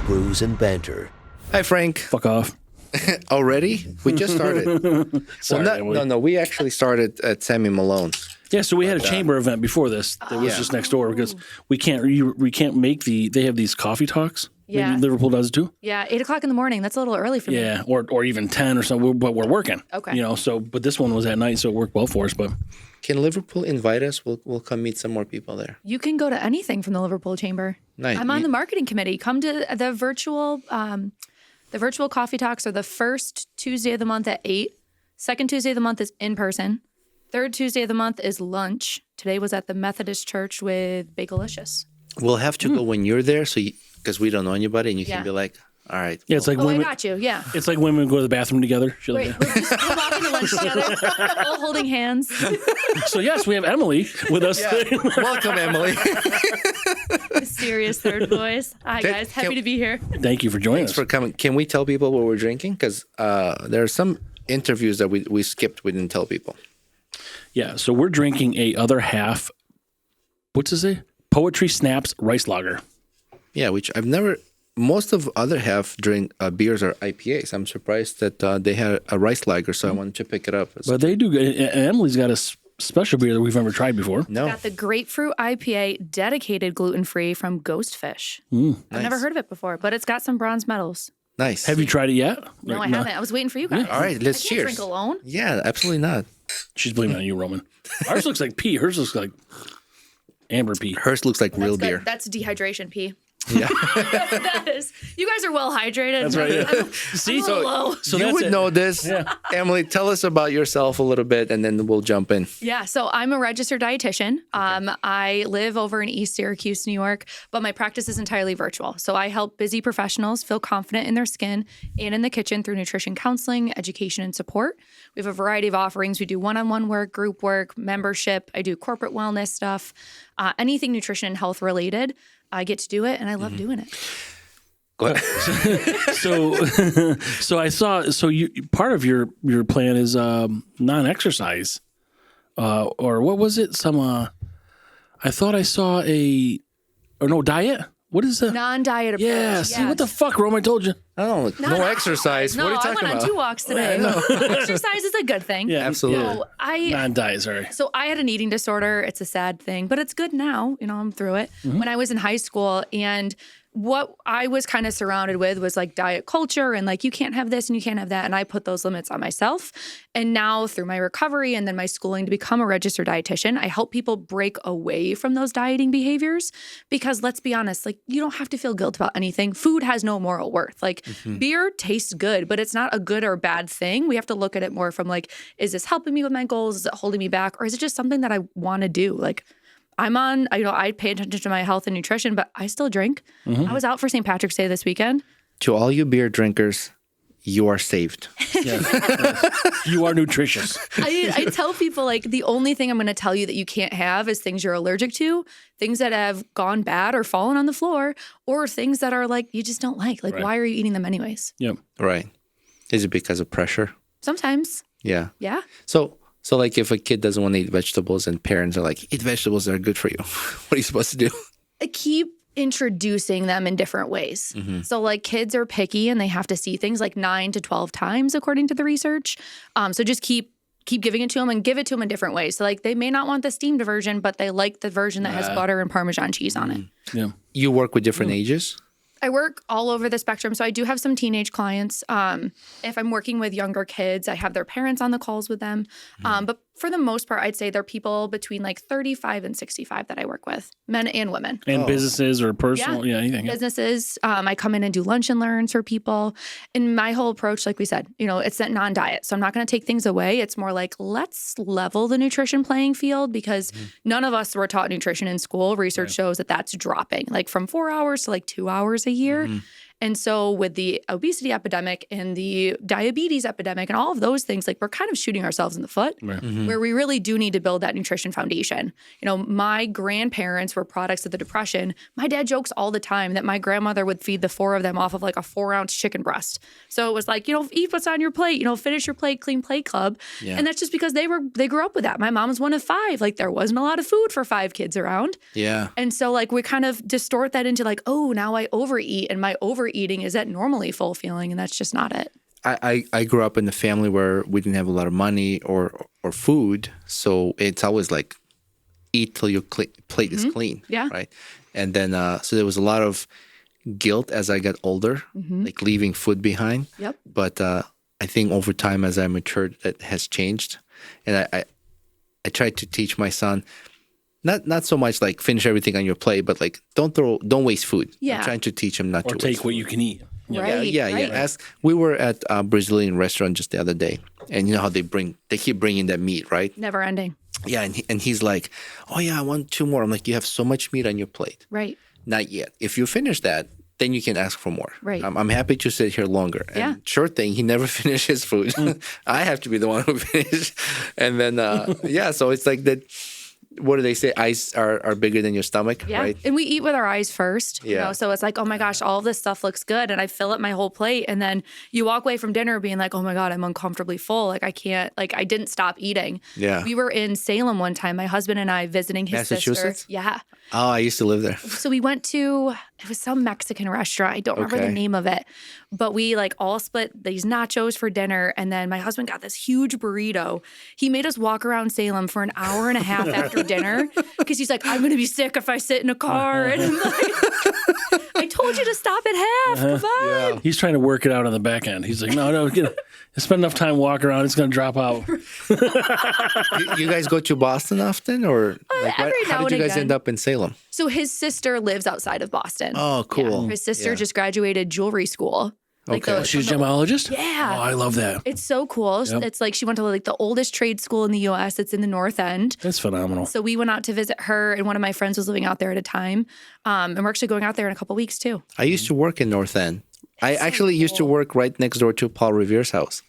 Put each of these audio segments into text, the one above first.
Brews and Banter. Hi, Frank. Fuck off. Already? We just started. Sorry, No. We actually started at Sammy Malone's. Yeah, so we had a chamber event before this that was just next door because we can't make they have these coffee talks. Yeah. Maybe Liverpool does it too. Yeah, 8 o'clock in the morning. That's a little early for me. Yeah, or even 10 or something, but we're working. Okay. You know, but this one was at night, so it worked well for us. But Can Liverpool invite us? We'll come meet some more people there. You can go to anything from the Liverpool Chamber. Nice. I'm on the marketing committee. Come to the virtual coffee talks are the first Tuesday of the month at 8. Second Tuesday of the month is in person. Third Tuesday of the month is lunch. Today was at the Methodist Church with Bagelicious. We'll have to go when you're there, because we don't know anybody, and you can be like, all right. yeah, it's like I women. got you. Yeah. It's like women go to the bathroom together. She's like, We're walking to lunch together, all holding hands. so yes, we have Emily with us. today. Welcome, Emily. Mysterious third voice. Hi guys, happy to be here. Thank you for joining Thanks us. for coming. Can we tell people what we're drinking? Because there are some interviews that we skipped. We didn't tell people. Yeah, so we're drinking a other half. What's this say? Poetry Snaps Rice Lager. Yeah, which I've never. Most of other half beers are IPAs. I'm surprised that they had a rice lager, so I wanted to pick it up. But they do good. And Emily's got a special beer that we've never tried before. No, Got the grapefruit IPA, dedicated gluten-free from Ghost Fish. I've never heard of it before, but it's got some bronze medals. nice. Have you tried it yet? No, I haven't. I was waiting for you guys. All right, let's I can't cheers. drink alone. Yeah, absolutely not. She's blaming on you, Roman. Ours looks like pee. Hers looks like amber pee. Hers looks like real That's beer. good. That's dehydration pee. Yeah. That is. You guys are well hydrated. That's right. Yeah. See, I'm a little low. So you that's would it. know this. Emily, tell us about yourself a little bit, and then we'll jump in. Yeah, so I'm a registered dietitian. I live over in East Syracuse, New York, but my practice is entirely virtual. So I help busy professionals feel confident in their skin and in the kitchen through nutrition counseling, education, and support. We have a variety of offerings. We do one-on-one work, group work, membership. I do corporate wellness stuff, anything nutrition and health related. I get to do it, and I love doing it. Go ahead. So I saw. So you part of your plan is non-exercise, or what was it? I thought I saw diet. What is that? Non-diet approach. Yeah. See what the fuck, Rome? I told you. Oh, no exercise. No, what are you I talking went about? on 2 walks today. Exercise is a good thing. Yeah, Absolutely. So non-diet. Sorry. So I had an eating disorder. It's a sad thing, but it's good now. You know, I'm through it. When I was in high school, and what I was kind of surrounded with was like diet culture and like, you can't have this and you can't have that. And I put those limits on myself. And now through my recovery and then my schooling to become a registered dietitian, I help people break away from those dieting behaviors, because let's be honest, like, you don't have to feel guilt about anything. Food has no moral worth. Like beer tastes good, but it's not a good or bad thing. We have to look at it more from like, is this helping me with my goals? Is it holding me back? Or is it just something that I want to do? Like, I pay attention to my health and nutrition, but I still drink. I was out for St. Patrick's Day this weekend. To all you beer drinkers, you are saved. You are nutritious. I tell people, like, the only thing I'm going to tell you that you can't have is things you're allergic to, things that have gone bad or fallen on the floor, or things that are like, you just don't like. Like, why are you eating them anyways? Yep. Right. Is it because of pressure? Sometimes. Yeah. Yeah. So like if a kid doesn't want to eat vegetables and parents are like, eat vegetables, they're good for you. What are you supposed to do? I keep introducing them in different ways. So like kids are picky and they have to see things like 9 to 12 times according to the research. So just keep giving it to them and give it to them in different ways. So like they may not want the steamed version, but they like the version that has butter and Parmesan cheese on it. Yeah. You work with different ages? I work all over the spectrum. So I do have some teenage clients. If I'm working with younger kids, I have their parents on the calls with them. But for the most part, I'd say they're people between like 35 and 65 that I work with, men and women. And businesses or personal, anything. Businesses. I come in and do lunch and learns for people. And my whole approach, like we said, it's that non-diet. So I'm not going to take things away. It's more like, let's level the nutrition playing field, because none of us were taught nutrition in school. Research shows that that's dropping, like from 4 hours to like 2 hours a year. And so with the obesity epidemic and the diabetes epidemic and all of those things, like, we're kind of shooting ourselves in the foot, where we really do need to build that nutrition foundation. My grandparents were products of the Depression. My dad jokes all the time that my grandmother would feed the 4 of them off of like a 4-ounce chicken breast. So it was like, eat what's on your plate, finish your plate, clean plate club. Yeah. And that's just because they grew up with that. My mom was one of 5. Like, there wasn't a lot of food for 5 kids around. Yeah. And so like we kind of distort that into like, oh, now I overeat, and my overeating eating, is that normally full feeling? And that's just not it. I grew up in a family where we didn't have a lot of money or food, so it's always like eat till your plate is clean. Yeah. Right. And then so there was a lot of guilt as I got older, like leaving food behind. Yep. But I think over time as I matured, that has changed, and I tried to teach my son. Not so much like finish everything on your plate, but like don't waste food. Yeah. I'm trying to teach him not Or to take waste what food. you can eat. Right. Yeah. We were at a Brazilian restaurant just the other day, and you know how they keep bringing that meat, right? Never ending. Yeah, and he's like, "Oh yeah, I want 2 more." I'm like, "You have so much meat on your plate." Right. Not yet. If you finish that, then you can ask for more. Right. I'm happy to sit here longer. And Yeah. sure thing, he never finishes food. I have to be the one who finishes. And then so it's like that. What do they say? Eyes are bigger than your stomach, Yeah. right? And we eat with our eyes first. You Yeah. know, so it's like, oh my gosh, all of this stuff looks good. And I fill up my whole plate. And then you walk away from dinner being like, oh my God, I'm uncomfortably full. Like I can't, like I didn't stop eating. Yeah. We were in Salem one time, my husband and I visiting his Massachusetts? sister. Yeah. Oh, I used to live there. So we went to, it was some Mexican restaurant. I don't remember the Okay. name of it, but we like all split these nachos for dinner. And then my husband got this huge burrito. He made us walk around Salem for an hour and a half after dinner because he's like, I'm going to be sick if I sit in a car. And I'm like, I told you to stop at half. Come on. He's trying to work it out on the back end. He's like, no, spend enough time walking around. It's going to drop out. You guys go to Boston often, or like, every how now did you and guys again. end up in Salem? So his sister lives outside of Boston. Oh, cool. Yeah. His sister Yeah. just graduated jewelry school. Like Okay. the- She's a gemologist? Yeah. Oh, I love that. It's so cool. Yep. It's like she went to like the oldest trade school in the U.S. It's in the North End. That's phenomenal. So we went out to visit her, and one of my friends was living out there at a time. And we're actually going out there in a couple weeks too. I used to work in North End. I actually used to cool. work right next door to Paul Revere's house.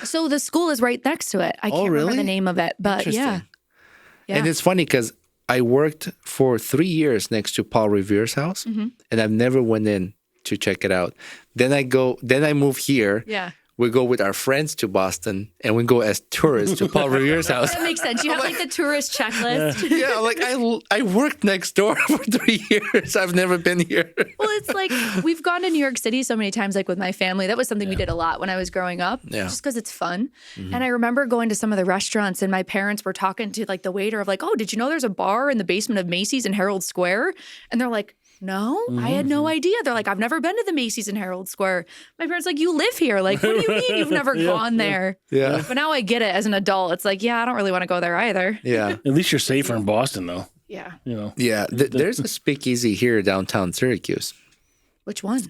So the school is right next to it. I can't remember really? the name of it, but yeah. Interesting. Yeah. And it's funny because I worked for 3 years next to Paul Revere's house, Mm-hmm. and I've never went in to check it out. Then I move here. Yeah. We go with our friends to Boston, and we go as tourists to Paul Revere's house. That makes sense. You have like the tourist checklist. Yeah, like I worked next door for 3 years. I've never been here. Well, it's like we've gone to New York City so many times, like with my family. That was something we did a lot when I was growing up, Yeah. just because it's fun. And I remember going to some of the restaurants, and my parents were talking to like the waiter of like, "Oh, did you know there's a bar in the basement of Macy's in Herald Square?" And they're like, "No, I had no idea." They're like, "I've never been to the Macy's in Herald Square." My parents like, "You live here. Like, what do you mean you've never gone there?" Yeah. But now I get it as an adult. It's like, yeah, I don't really want to go there either. Yeah. At least you're safer in Boston, though. Yeah. You know. Yeah. There's a speakeasy here downtown Syracuse. Which one?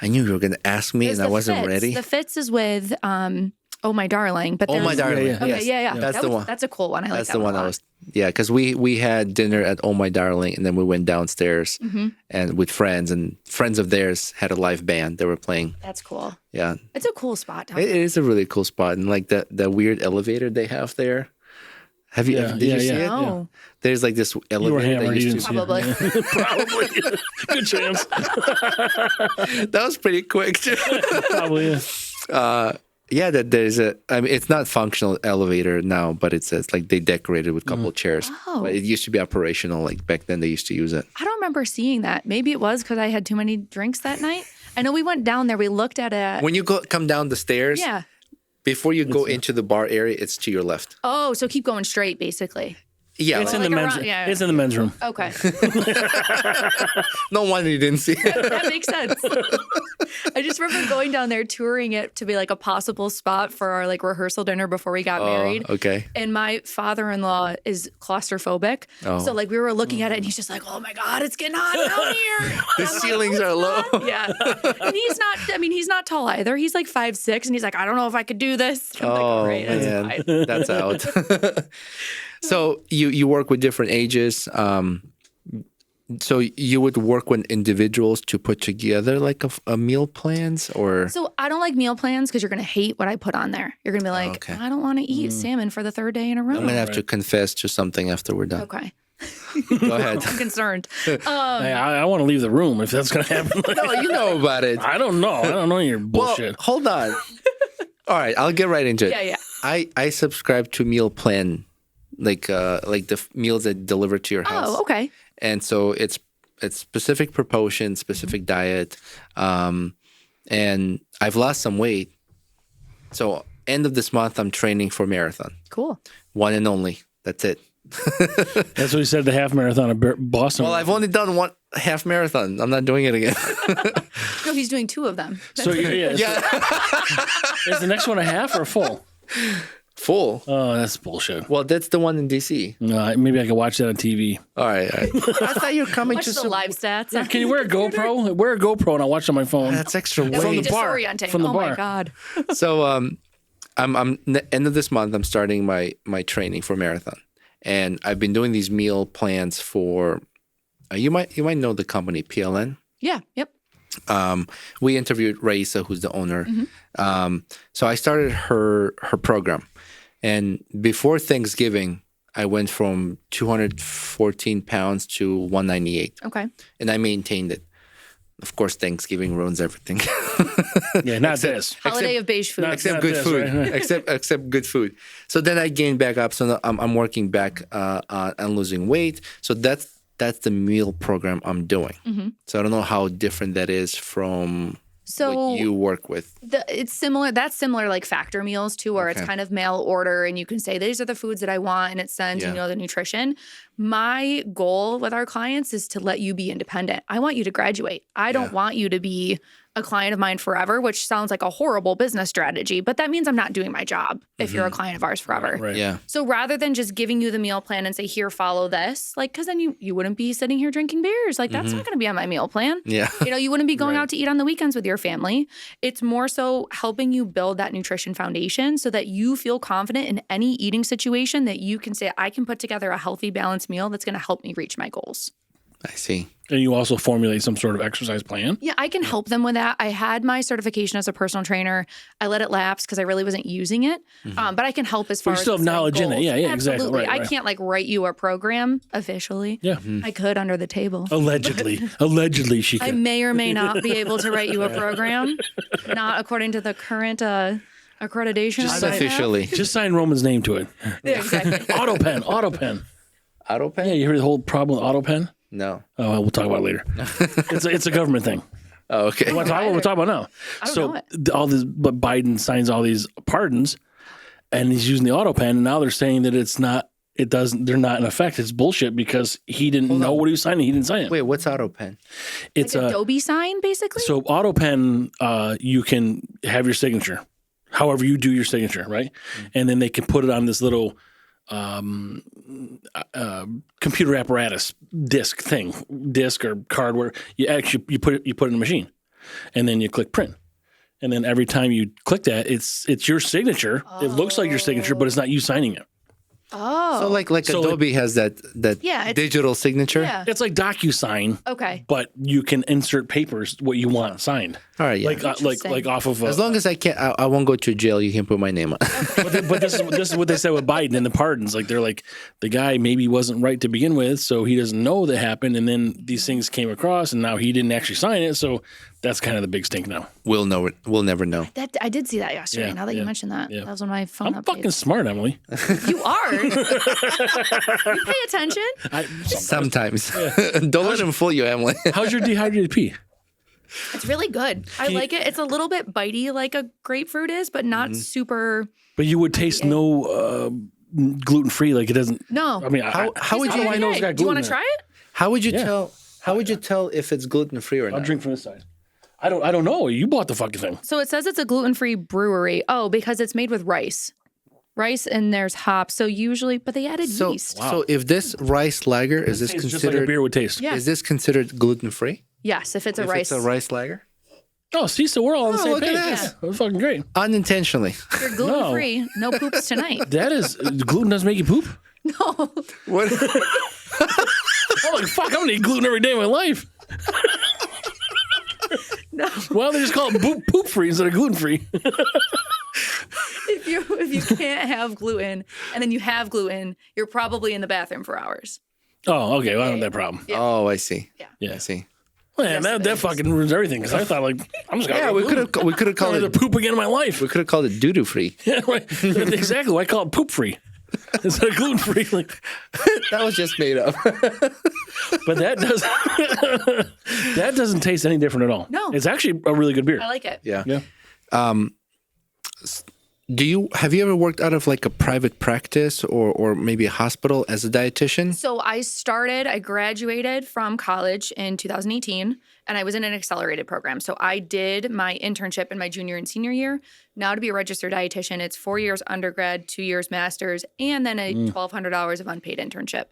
I knew you were going to ask me, There's and I the wasn't Fitz. ready. The Fitz is with Oh My Darling. But Oh My there's- Darling. Yeah, Okay, yeah. That's That the was- one. That's a cool one. I like That's that the one a I lot. was. Yeah, because we had dinner at Oh My Darling, and then we went downstairs and with friends, and friends of theirs had a live band. They were playing. That's cool. Yeah, It's a cool spot. Down it is a really cool spot, and like the weird elevator they have there. Have you? Yeah, Did you see yeah. it? No. There's like this You were elevator hammered. that You used didn't to. see it. Probably. Probably. Good chance. That was pretty quick too. Probably. Yeah, that there's a. I mean, it's not functional elevator now, but it's like they decorated with a couple of chairs. Oh. But it used to be operational. Like back then, they used to use it. I don't remember seeing that. Maybe it was because I had too many drinks that night. I know we went down there. We looked at it. When you come down the stairs, Yeah. before you go into the bar area, it's to your left. Oh, so keep going straight, basically. Yeah, It's like- in the like men's. around- yeah. It's in the men's room. Okay. no wonder you didn't see it. That makes sense. I just remember going down there touring it to be like a possible spot for our like rehearsal dinner before we got married. Okay. And my father-in-law is claustrophobic. Oh. So like we were looking at it and he's just like, "Oh my God, it's getting hot down here." The ceilings are low. Yeah. And he's not tall either. He's like 5'6", and he's like, "I don't know if I could do this." I'm like, all right, that's man, fine. that's out. So you work with different ages. So you would work with individuals to put together like a meal plans, or So I don't like meal plans because you're going to hate what I put on there. You're going to be like, Okay. "I don't want to eat salmon for the third day in a row." I'm gonna have to confess to something after we're done. Okay. Go ahead. I'm concerned. Hey, I want to leave the room if that's going to happen. No, you know about it. I don't know. I don't know your Well, bullshit. hold on. All right, I'll get right into it. Yeah. I subscribe to meal plan, like the meals that deliver to your house. Oh, okay. And so it's it's specific proportion, specific diet, and I've lost some weight. So end of this month, I'm training for marathon. Cool. One and only. That's it. That's what he said. The half marathon of Boston. Well, I've only done one half marathon. I'm not doing it again. No, he's doing 2 of them. So yeah. Is the next one a half or a full? Full. Oh, that's bullshit. Well, that's the one in DC. No, maybe I can watch that on TV. All right. I thought you were coming Watch to the live stats. Yeah, can you wear a GoPro? Wear a GoPro and I'll watch it on my phone. That's extra That would weight. be bar. disorienting. From the oh bar. my God. So I'm end of this month. I'm starting my training for marathon, and I've been doing these meal plans for. You might know the company PLN. Yeah. Yep. We interviewed Raisa, who's the owner. So I started her program, and before Thanksgiving, I went from 214 pounds to 198, Okay. and I maintained it. Of course, Thanksgiving ruins everything. Yeah, not this. Holiday of beige food. Not- Except Not good this, food. right? Except good food. So then I gained back up. So now I'm working back on losing weight. So that's the meal program I'm doing. So I don't know how different that is from So what you work with. it's similar. That's similar like factor meals too, where it's Okay. kind of mail order and you can say, these are the foods that I want and it sends, Yeah. the nutrition. My goal with our clients is to let you be independent. I want you to graduate. I don't want you to be a client of mine forever, which sounds like a horrible business strategy, but that means I'm not doing my job if you're a client of ours forever. Right. Yeah. So rather than just giving you the meal plan and say, here, follow this, like, because then you wouldn't be sitting here drinking beers. Like, that's not going to be on my meal plan. Yeah. You wouldn't be going out to eat on the weekends with your family. It's more so helping you build that nutrition foundation so that you feel confident in any eating situation that you can say, I can put together a healthy, balanced meal that's going to help me reach my goals. I see. And you also formulate some sort of exercise plan. Yeah, I can help them with that. I had my certification as a personal trainer. I let it lapse because I really wasn't using it. But I can help as far you as still have setting knowledge in it. goals. Yeah, exactly. Absolutely. Right, I right. can't write you a program officially. Yeah. I could under the table. Allegedly, she I can. may or may not be able to write you a program, not according to the current accreditation. I have. Unofficially. Just sign Roman's name to it. Yeah, exactly. Autopen. AutoPen? Yeah, you heard the whole problem with autopen? No. Oh, well, we'll talk about it later. It's a government thing. Oh, okay. What we're talking about now. I don't know it. All this, but Biden signs all these pardons, and he's using the autopen, and now they're saying that it's not. It doesn't. They're not in effect. It's bullshit because he didn't know what he was signing. He didn't sign it. Wait, what's AutoPen? It's Like Adobe sign, basically. So autopen, you can have your signature, however you do your signature, right? And then they can put it on this little computer apparatus disc or card where you put it in a machine, and then you click print. And then every time you click that, it's your signature. It looks like your signature, but it's not you signing it. Oh, So like Adobe has that Yeah, it's- digital signature. yeah. It's like DocuSign, Okay. but you can insert papers what you want signed. All right. Yeah. Like off of. as long as I can't, I won't go to jail. You can put my name on. But this is what they said with Biden and the pardons. Like they're like the guy maybe wasn't right to begin with, so he doesn't know that happened, and then these things came across, and now he didn't actually sign it. So that's kind of the big stink now. We'll know it. We'll never know. That I did see that yesterday. Yeah, now that you yeah, mentioned that, yeah. that was on my phone I'm updates. fucking smart, Emily. You are. You pay attention. Sometimes. Don't let him fool you, Emily. How's your dehydrated pee? It's really good. I like it. It's a little bit bitey, like a grapefruit is, but not super. But you would taste no gluten free. Like it doesn't. No. I mean, how would you? I know it's got Do you gluten? want to try it? How would you Yeah. tell? How would you tell if it's gluten free or I'll not? drink from this side. I don't know. You bought the fucking thing. So it says it's a gluten-free brewery. Oh, because it's made with rice. Rice and there's hops. So usually, but they added So, yeast. so if this rice lager is this It's just like a considered? beer would taste. Yeah. Is this considered gluten free? Yes, if it's a If rice. it's a rice lager, Oh, see, so we're all on the Oh, same look at page. this. That's fucking great. unintentionally. If you're gluten-free, no poops tonight. That is gluten doesn't make you poop. No. What? I'm like, fuck, I'm gonna eat gluten every day of my life. No. Why don't they just call it poop free instead of gluten free? If you can't have gluten and then you have gluten, you're probably in the bathroom for hours. Oh, okay. Well, I don't have that problem. Yeah. Oh, I see. Yeah. I see. Man, that fucking ruins everything. Because I thought, like, I'm just gonna. Yeah, we could have called to it poop again in my life. we could have called it doo doo free. Yeah, right. Exactly. I call it poop free. Instead of gluten free, like, That was just made up. but that doesn't taste any different at all. No. It's actually a really good beer. I like it. Yeah. Yeah. Have you ever worked out of like a private practice or maybe a hospital as a dietitian? So I graduated from college in 2018 and I was in an accelerated program. So I did my internship in my junior and senior year. Now to be a registered dietitian, it's 4 years undergrad, 2 years master's, and then a 1,200 hours of unpaid internship.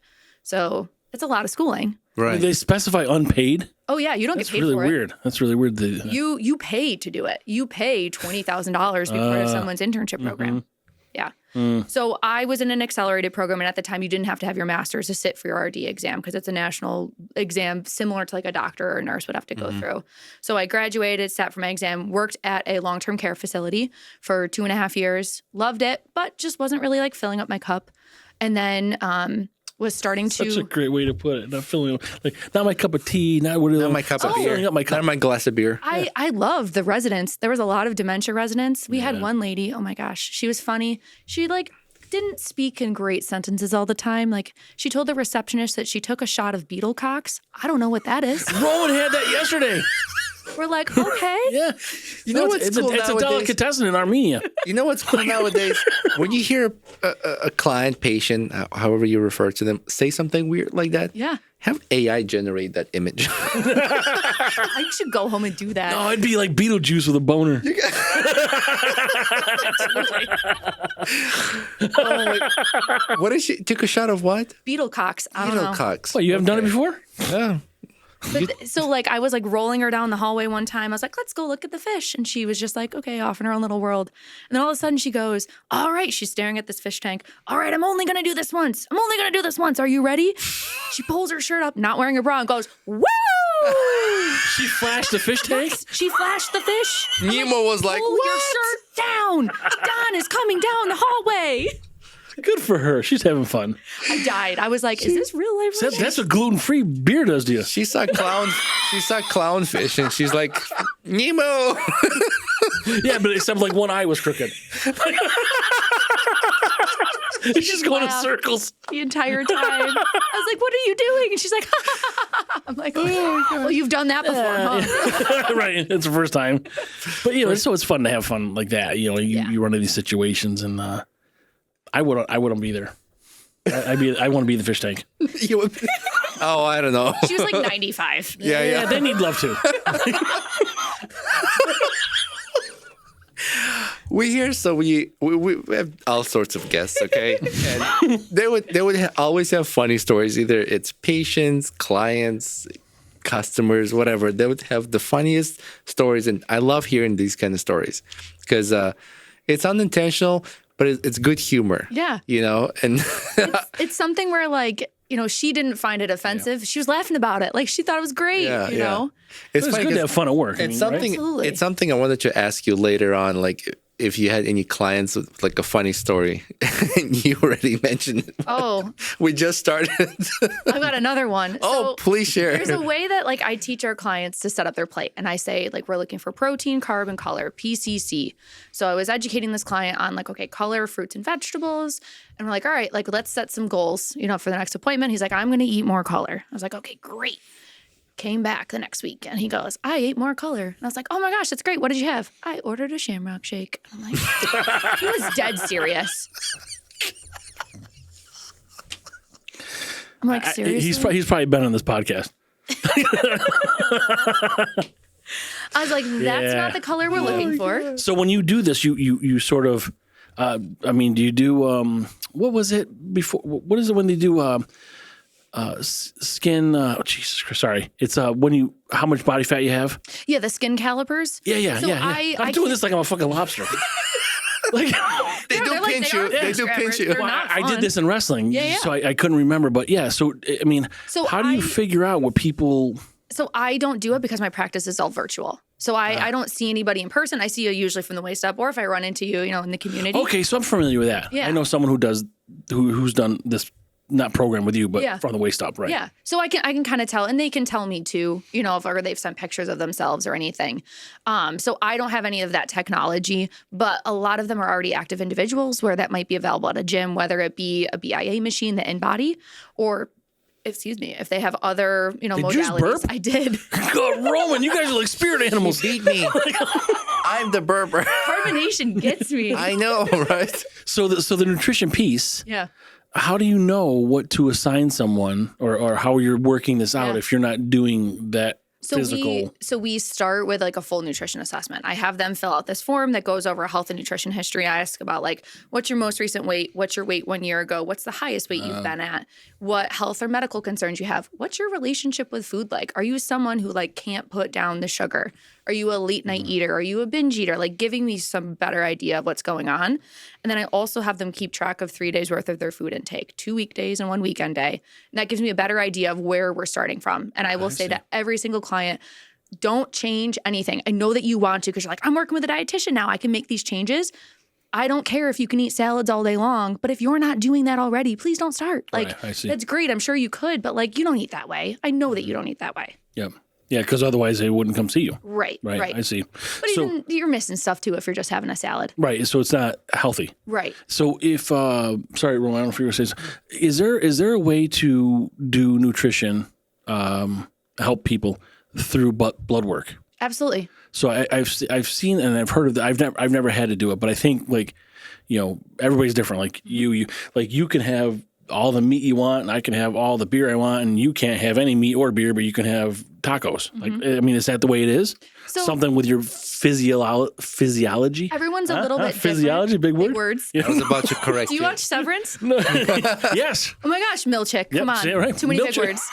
So it's a lot of schooling. Right. Do they specify unpaid? Oh yeah, you don't That's get paid really for it. weird. That's really weird. You pay to do it. You pay $20,000 to be part of someone's internship program. Yeah. So I was in an accelerated program, and at the time, you didn't have to have your master's to sit for your RD exam because it's a national exam similar to like a doctor or a nurse would have to go through. So I graduated, sat for my exam, worked at a long-term care facility for 2.5 years, loved it, but just wasn't really like filling up my cup. And then was starting to. Such a great way to put it. Not filling, like, not my cup of tea, not my cup of beer. Filling up my cup. Not my glass of beer. I love the residents. There was a lot of dementia residents. We had one lady, oh my gosh, she was funny. She like didn't speak in great sentences all the time. Like she told the receptionist that she took a shot of beetle cocks. I don't know what that is. Rowan had that yesterday. We're like, okay. Yeah. You know what's cool it's a nowadays? delicatessen in Armenia. You know what's cool nowadays? When you hear a client, patient, however you refer to them, say something weird like that, Yeah. have AI generate that image. I should go home and do that. No, it'd be like Beetlejuice with a boner. What is she? Took a shot of what? Beetle cocks. I don't know. Beetle cocks. What, you haven't done it before? Yeah. But so like I was like rolling her down the hallway one time. I was like, let's go look at the fish. And she was just like, okay, off in her own little world. And then all of a sudden she goes, all right, she's staring at this fish tank. All right, I'm only gonna do this once. I'm only gonna do this once. Are you ready? She pulls her shirt up, not wearing a bra, and goes, woo! She flashed the fish tank? She flashed the fish. I'm Nemo was like, pull your shirt down. Don is coming down the hallway. Good for her. She's having fun. I died. I was like, is this real life? That's what gluten-free beer does to you. She saw clownfish, and she's like, Nemo. Yeah, but except like one eye was crooked. She's just going in laughed circles. the entire time. I was like, what are you doing? And she's like, I'm like, oh, well, you've done that before, huh? Right. It's the first time. But, you know, so it's fun to have fun like that. You know, you run into these situations, and I wouldn't be there. I want to be the fish tank. You would be- oh, I don't know. She was like 95. Yeah. They need love too. We here, so we have all sorts of guests, okay? And they would always have funny stories. Either it's patients, clients, customers, whatever. They would have the funniest stories, and I love hearing these kind of stories because it's unintentional, but it's good humor. Yeah. You know, and It's something where like, you know, she didn't find it offensive. She was laughing about it. Like she thought it was great, you know? It's funny good to 'cause have fun at work. It's right? something. Absolutely. It's something I wanted to ask you later on, like if you had any clients with like a funny story. You already mentioned it. Oh, We just started. I've got another one. Oh, please share. There's a way that like I teach our clients to set up their plate, and I say like we're looking for protein, carb, and color, PCC. So I was educating this client on like, okay, color, fruits and vegetables, and we're like, all right, like let's set some goals, you know, for the next appointment. He's like, I'm going to eat more color. I was like, okay, great. Came back the next week and he goes, I ate more color. And I was like, oh my gosh, that's great. What did you have? I ordered a Shamrock Shake. And I'm like, he was dead serious. I'm like, seriously? He's probably been on this podcast. I was like, that's not the color we're looking for. So when you do this, you sort of, I mean, do you do what was it before? What is it when they do skin? Oh Jesus Christ! Sorry, it's when you how much body fat you have. Yeah, the skin calipers. Yeah. So I'm doing this like I'm a fucking lobster. Like They do they're like- pinch they you. are They fish do pinch grabbers. you. They're well, not I did fun. this in wrestling, Yeah. so I couldn't remember. But yeah, so I mean, So how do you figure out what people? So I don't do it because my practice is all virtual. So I don't see anybody in person. I see you usually from the waist up, or if I run into you, you know, in the community. Okay, so I'm familiar with that. Yeah. I know someone who does who's done this not programmed with you, but Yeah. from the waist up, right? Yeah. So I can kind of tell, and they can tell me too, if or they've sent pictures of themselves or anything. So I don't have any of that technology, but a lot of them are already active individuals where that might be available at a gym, whether it be a BIA machine, the InBody, or if they have other, you modalities. just burp? I did. God, Roman, you guys are like spirit animals. Beat me. I'm the burper. Carbonation gets me. I know, right? So the nutrition piece, Yeah. how do you know what to assign someone or how you're working this out Yeah. if you're not doing that physical? We start with like a full nutrition assessment. I have them fill out this form that goes over health and nutrition history. I ask about like, what's your most recent weight? What's your weight 1 year ago? What's the highest weight you've been at? What health or medical concerns you have? What's your relationship with food like? Are you someone who like can't put down the sugar? Are you a late night eater? Are you a binge eater? Like giving me some better idea of what's going on. And then I also have them keep track of 3 days worth of their food intake, 2 weekdays and 1 weekend day. And that gives me a better idea of where we're starting from. And I will say to every single client, don't change anything. I know that you want to because you're like, I'm working with a dietitian now. I can make these changes. I don't care if you can eat salads all day long, but if you're not doing that already, please don't start. Like, Right, I see. that's great. I'm sure you could, but like, you don't eat that way. I know that you don't eat that way. Yep. Yeah, because otherwise they wouldn't come see you. Right. I see. But even you're missing stuff too if you're just having a salad. Right, so it's not healthy. Right. So if sorry, Roman, I don't know if you were saying, is there a way to do nutrition, help people through blood work? Absolutely. So I've seen and I've heard of that. I've never had to do it, but I think like, everybody's different. Like you can have all the meat you want, and I can have all the beer I want, and you can't have any meat or beer, but you can have tacos. Like, I mean, is that the way it is? So- Something with your physiology. Everyone's a little bit physiology, different. big word. words. I was about to correct Do you watch Severance? Yes. Oh my gosh, Milchick. Come Yep, on. say it right. Too many big Milchick. words.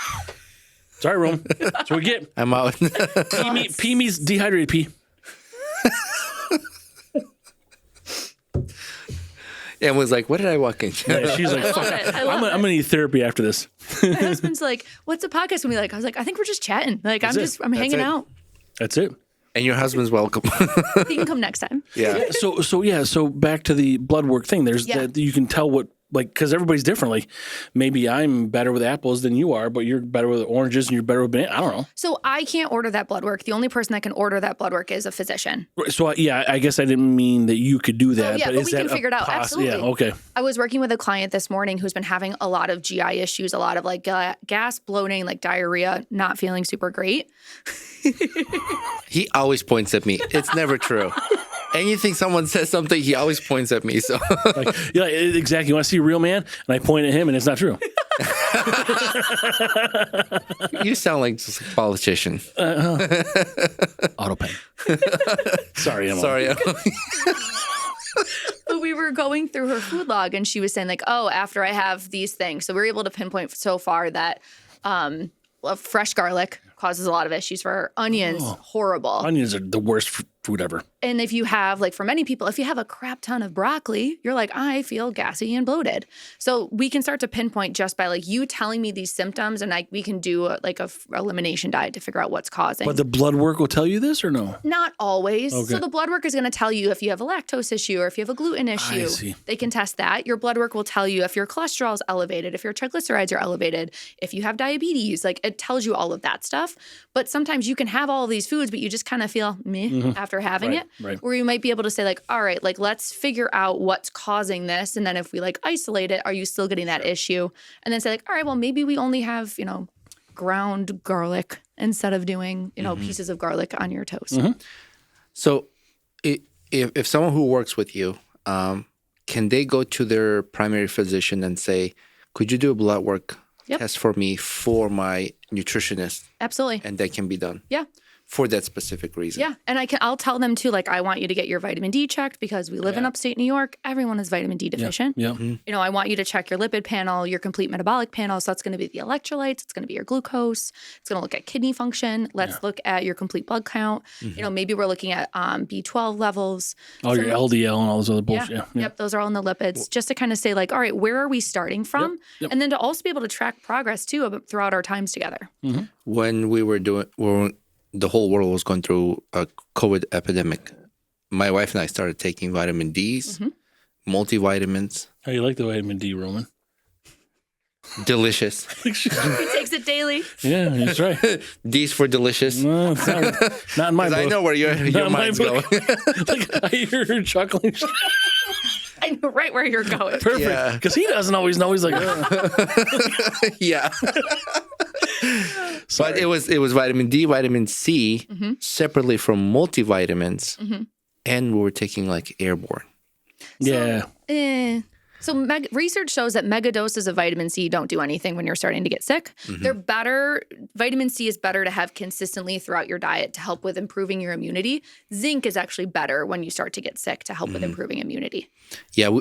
Sorry, Rome. That's what we get. I'm out. Pee means dehydrated pee. And was like, what did I walk into? Yeah, she's like, I love fuck. it. I I'm love it. gonna need therapy after this. My husband's like, what's a podcast gonna be like? I was like, I think we're just chatting. Like, I'm hanging it. out. That's it. And your husband's welcome. He can come next time. Yeah. So back to the blood work thing. There's Yeah. that you can tell what, like, because everybody's different. Like, maybe I'm better with apples than you are, but you're better with oranges and you're better with bananas. I don't know. So I can't order that blood work. The only person that can order that blood work is a physician. So I guess I didn't mean that you could do that. yeah, but but is we that can figure it out. Absolutely. Yeah. Okay. I was working with a client this morning who's been having a lot of GI issues, a lot of like gas, bloating, like diarrhea, not feeling super great. He always points at me. It's never true. Anything someone says something, he always points at me. So Like, yeah, exactly. You want to see a real man? And I point at him, and it's not true. you sound like just a politician. Auto pen. Sorry, Emily. Sorry. But we were going through her food log and she was saying like, oh, after I have these things. So we were able to pinpoint so far that fresh garlic causes a lot of issues for her. Onions, horrible. Onions are the worst food ever. And if you have, like for many people, if you have a crap ton of broccoli, you're like, I feel gassy and bloated. So we can start to pinpoint just by like you telling me these symptoms and we can do a elimination diet to figure out what's causing. But the blood work will tell you this or no? Not always. Okay. So the blood work is going to tell you if you have a lactose issue or if you have a gluten issue. see. They can test that. Your blood work will tell you if your cholesterol is elevated, if your triglycerides are elevated, if you have diabetes. Like it tells you all of that stuff. But sometimes you can have all of these foods, but you just kind of feel meh after having it. Right. Where you might be able to say like, all right, like let's figure out what's causing this. And then if we like isolate it, are you still getting that issue? And then say like, all right, well, maybe we only have, ground garlic instead of doing, pieces of garlic on your toast. So if someone who works with you, can they go to their primary physician and say, could you do a blood work test for me for my nutritionist? Absolutely. And that can be done. Yeah. For that specific reason. Yeah. And I'll tell them too, like, I want you to get your vitamin D checked because we live in upstate New York. Everyone is vitamin D deficient. Yeah. I want you to check your lipid panel, your complete metabolic panel. So that's going to be the electrolytes. It's going to be your glucose. It's going to look at kidney function. Let's look at your complete blood count. Maybe we're looking at B12 levels. All your LDL and all those other bullshit. Yeah. Yep. Those are all in the lipids. Just to kind of say like, all right, where are we starting from? Yep. And then to also be able to track progress too throughout our times together. When we were the whole world was going through a COVID epidemic, my wife and I started taking vitamin Ds, multivitamins. How you like the vitamin D, Roman? delicious. He takes it daily. Yeah, that's right. D's for delicious. No, it's not in my 'Cause book. I know where your Not in my mind's going. book. Like, I hear her chuckling. I know right where you're going. Perfect. Yeah. Because he doesn't always know. He's like, Yeah. sorry. But it was vitamin D, vitamin C, separately from multivitamins, and we were taking like airborne. Yeah. So research shows that mega doses of vitamin C don't do anything when you're starting to get sick. They're better. Vitamin C is better to have consistently throughout your diet to help with improving your immunity. Zinc is actually better when you start to get sick to help with improving immunity. Yeah,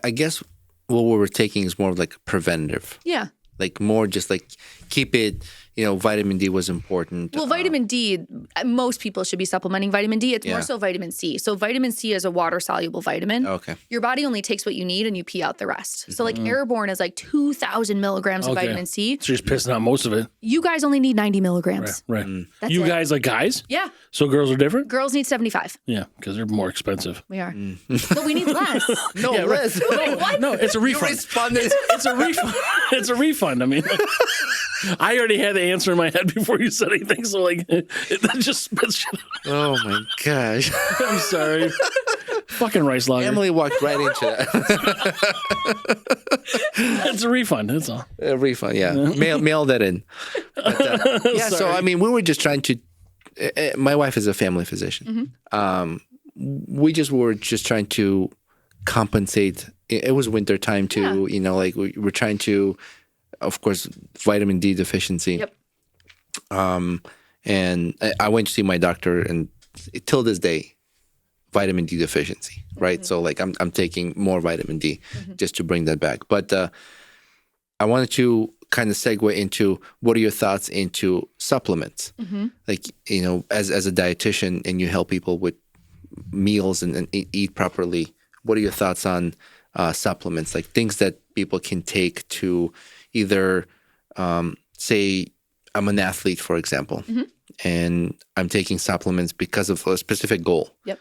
I guess what we were taking is more of like preventative. Yeah. Like more just like keep it, vitamin D was important. Well, vitamin D, most people should be supplementing vitamin D. It's more so vitamin C. So vitamin C is a water-soluble vitamin. Okay. Your body only takes what you need and you pee out the rest. So like airborne is like 2,000 milligrams of vitamin C. So you're just pissing out most of it. You guys only need 90 milligrams. Right. That's You it. guys like guys? Yeah. So girls are different? Girls need 75. Yeah, because they're more expensive. We are. But we need less. No, Yeah, right. Liz. No, it's a You refund. responded. It's a refund. It's a refund. I mean, I already had the answer in my head before you said anything. So like, that just spits shit out. Oh my gosh. I'm sorry. Fucking rice lager. Emily walked right into that. It's a refund. That's all. A refund, yeah. Mail that in. But, yeah, so Sorry. I mean, we were just trying to. My wife is a family physician. We were just trying to compensate. It was winter time too. Like we were trying to, of course, vitamin D deficiency. Yep. And I went to see my doctor, and till this day, vitamin D deficiency, right? So like I'm taking more vitamin D just to bring that back. But I wanted to kind of segue into what are your thoughts into supplements? Like, as a dietitian and you help people with meals and eat properly, what are your thoughts on supplements? Like things that people can take to either, say, I'm an athlete, for example, and I'm taking supplements because of a specific goal. Yep.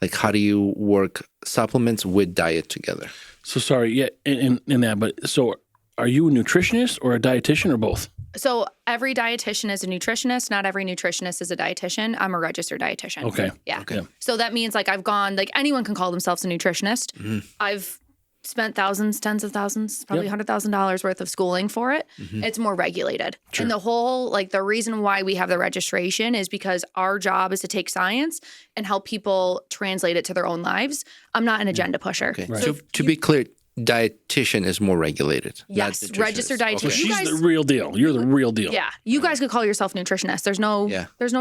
Like, how do you work supplements with diet together? So sorry. Yeah, in that. But so, are you a nutritionist or a dietitian or both? So every dietitian is a nutritionist. Not every nutritionist is a dietitian. I'm a registered dietitian. Okay. Yeah. Okay. So that means like I've gone, like anyone can call themselves a nutritionist. I've spent thousands, tens of thousands, probably $100,000 worth of schooling for it. It's more regulated. Sure. And the whole, like the reason why we have the registration is because our job is to take science and help people translate it to their own lives. I'm not an agenda pusher. Okay. Right. So to be clear, dietitian is more regulated. not Yes, nutritionist. registered dietitian. So Okay. You she's guys- the real deal. You're the real deal. Yeah. You guys could call yourself nutritionist. There's no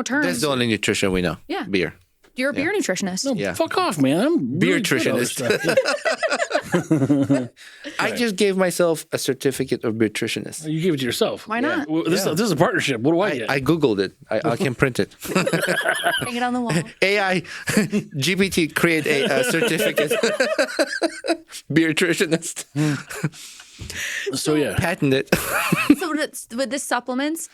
terms. That's the only nutrition we know. Yeah. Beer. You're a beer nutritionist. No, Yeah. fuck off, man. I'm Beer really good at other nutritionist. stuff. Yeah. I just gave myself a certificate of nutritionist. You give it to yourself. Why not? Well, this is a partnership. What do I get? I Googled it. I can print it. Hang it on the wall. AI, GPT, create a certificate. Beer nutritionist. so yeah. Patent it. So with this supplements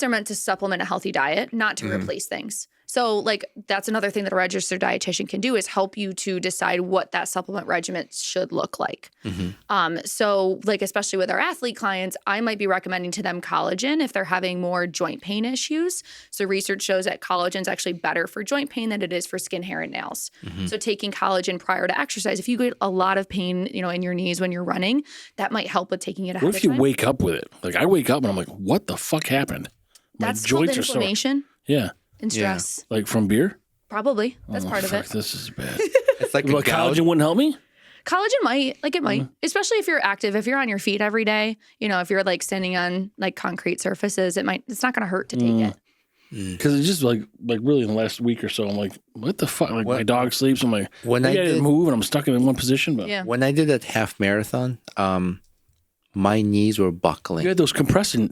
are meant to supplement a healthy diet, not to replace things. So like that's another thing that a registered dietitian can do is help you to decide what that supplement regimen should look like. So like especially with our athlete clients, I might be recommending to them collagen if they're having more joint pain issues. So research shows that collagen is actually better for joint pain than it is for skin, hair, and nails. So taking collagen prior to exercise, if you get a lot of pain, in your knees when you're running, that might help with taking it ahead What if of you time. wake up with it? Like I wake up and I'm like, what the fuck happened? My That's called joints are sore. inflammation Yeah. and stress. Like from beer? Probably. That's Oh, part of fuck, it. This is bad. It's like Well, a gouge. collagen wouldn't help me? Collagen might, especially if you're active, if you're on your feet every day, if you're like standing on like concrete surfaces, it's not going to hurt to take it. Because it's just like really in the last week or so, I'm like, what the fuck? Like my dog sleeps. I'm like, When I maybe I didn't did- move and I'm stuck in one position. But Yeah. When I did that half marathon, my knees were buckling. you had those compression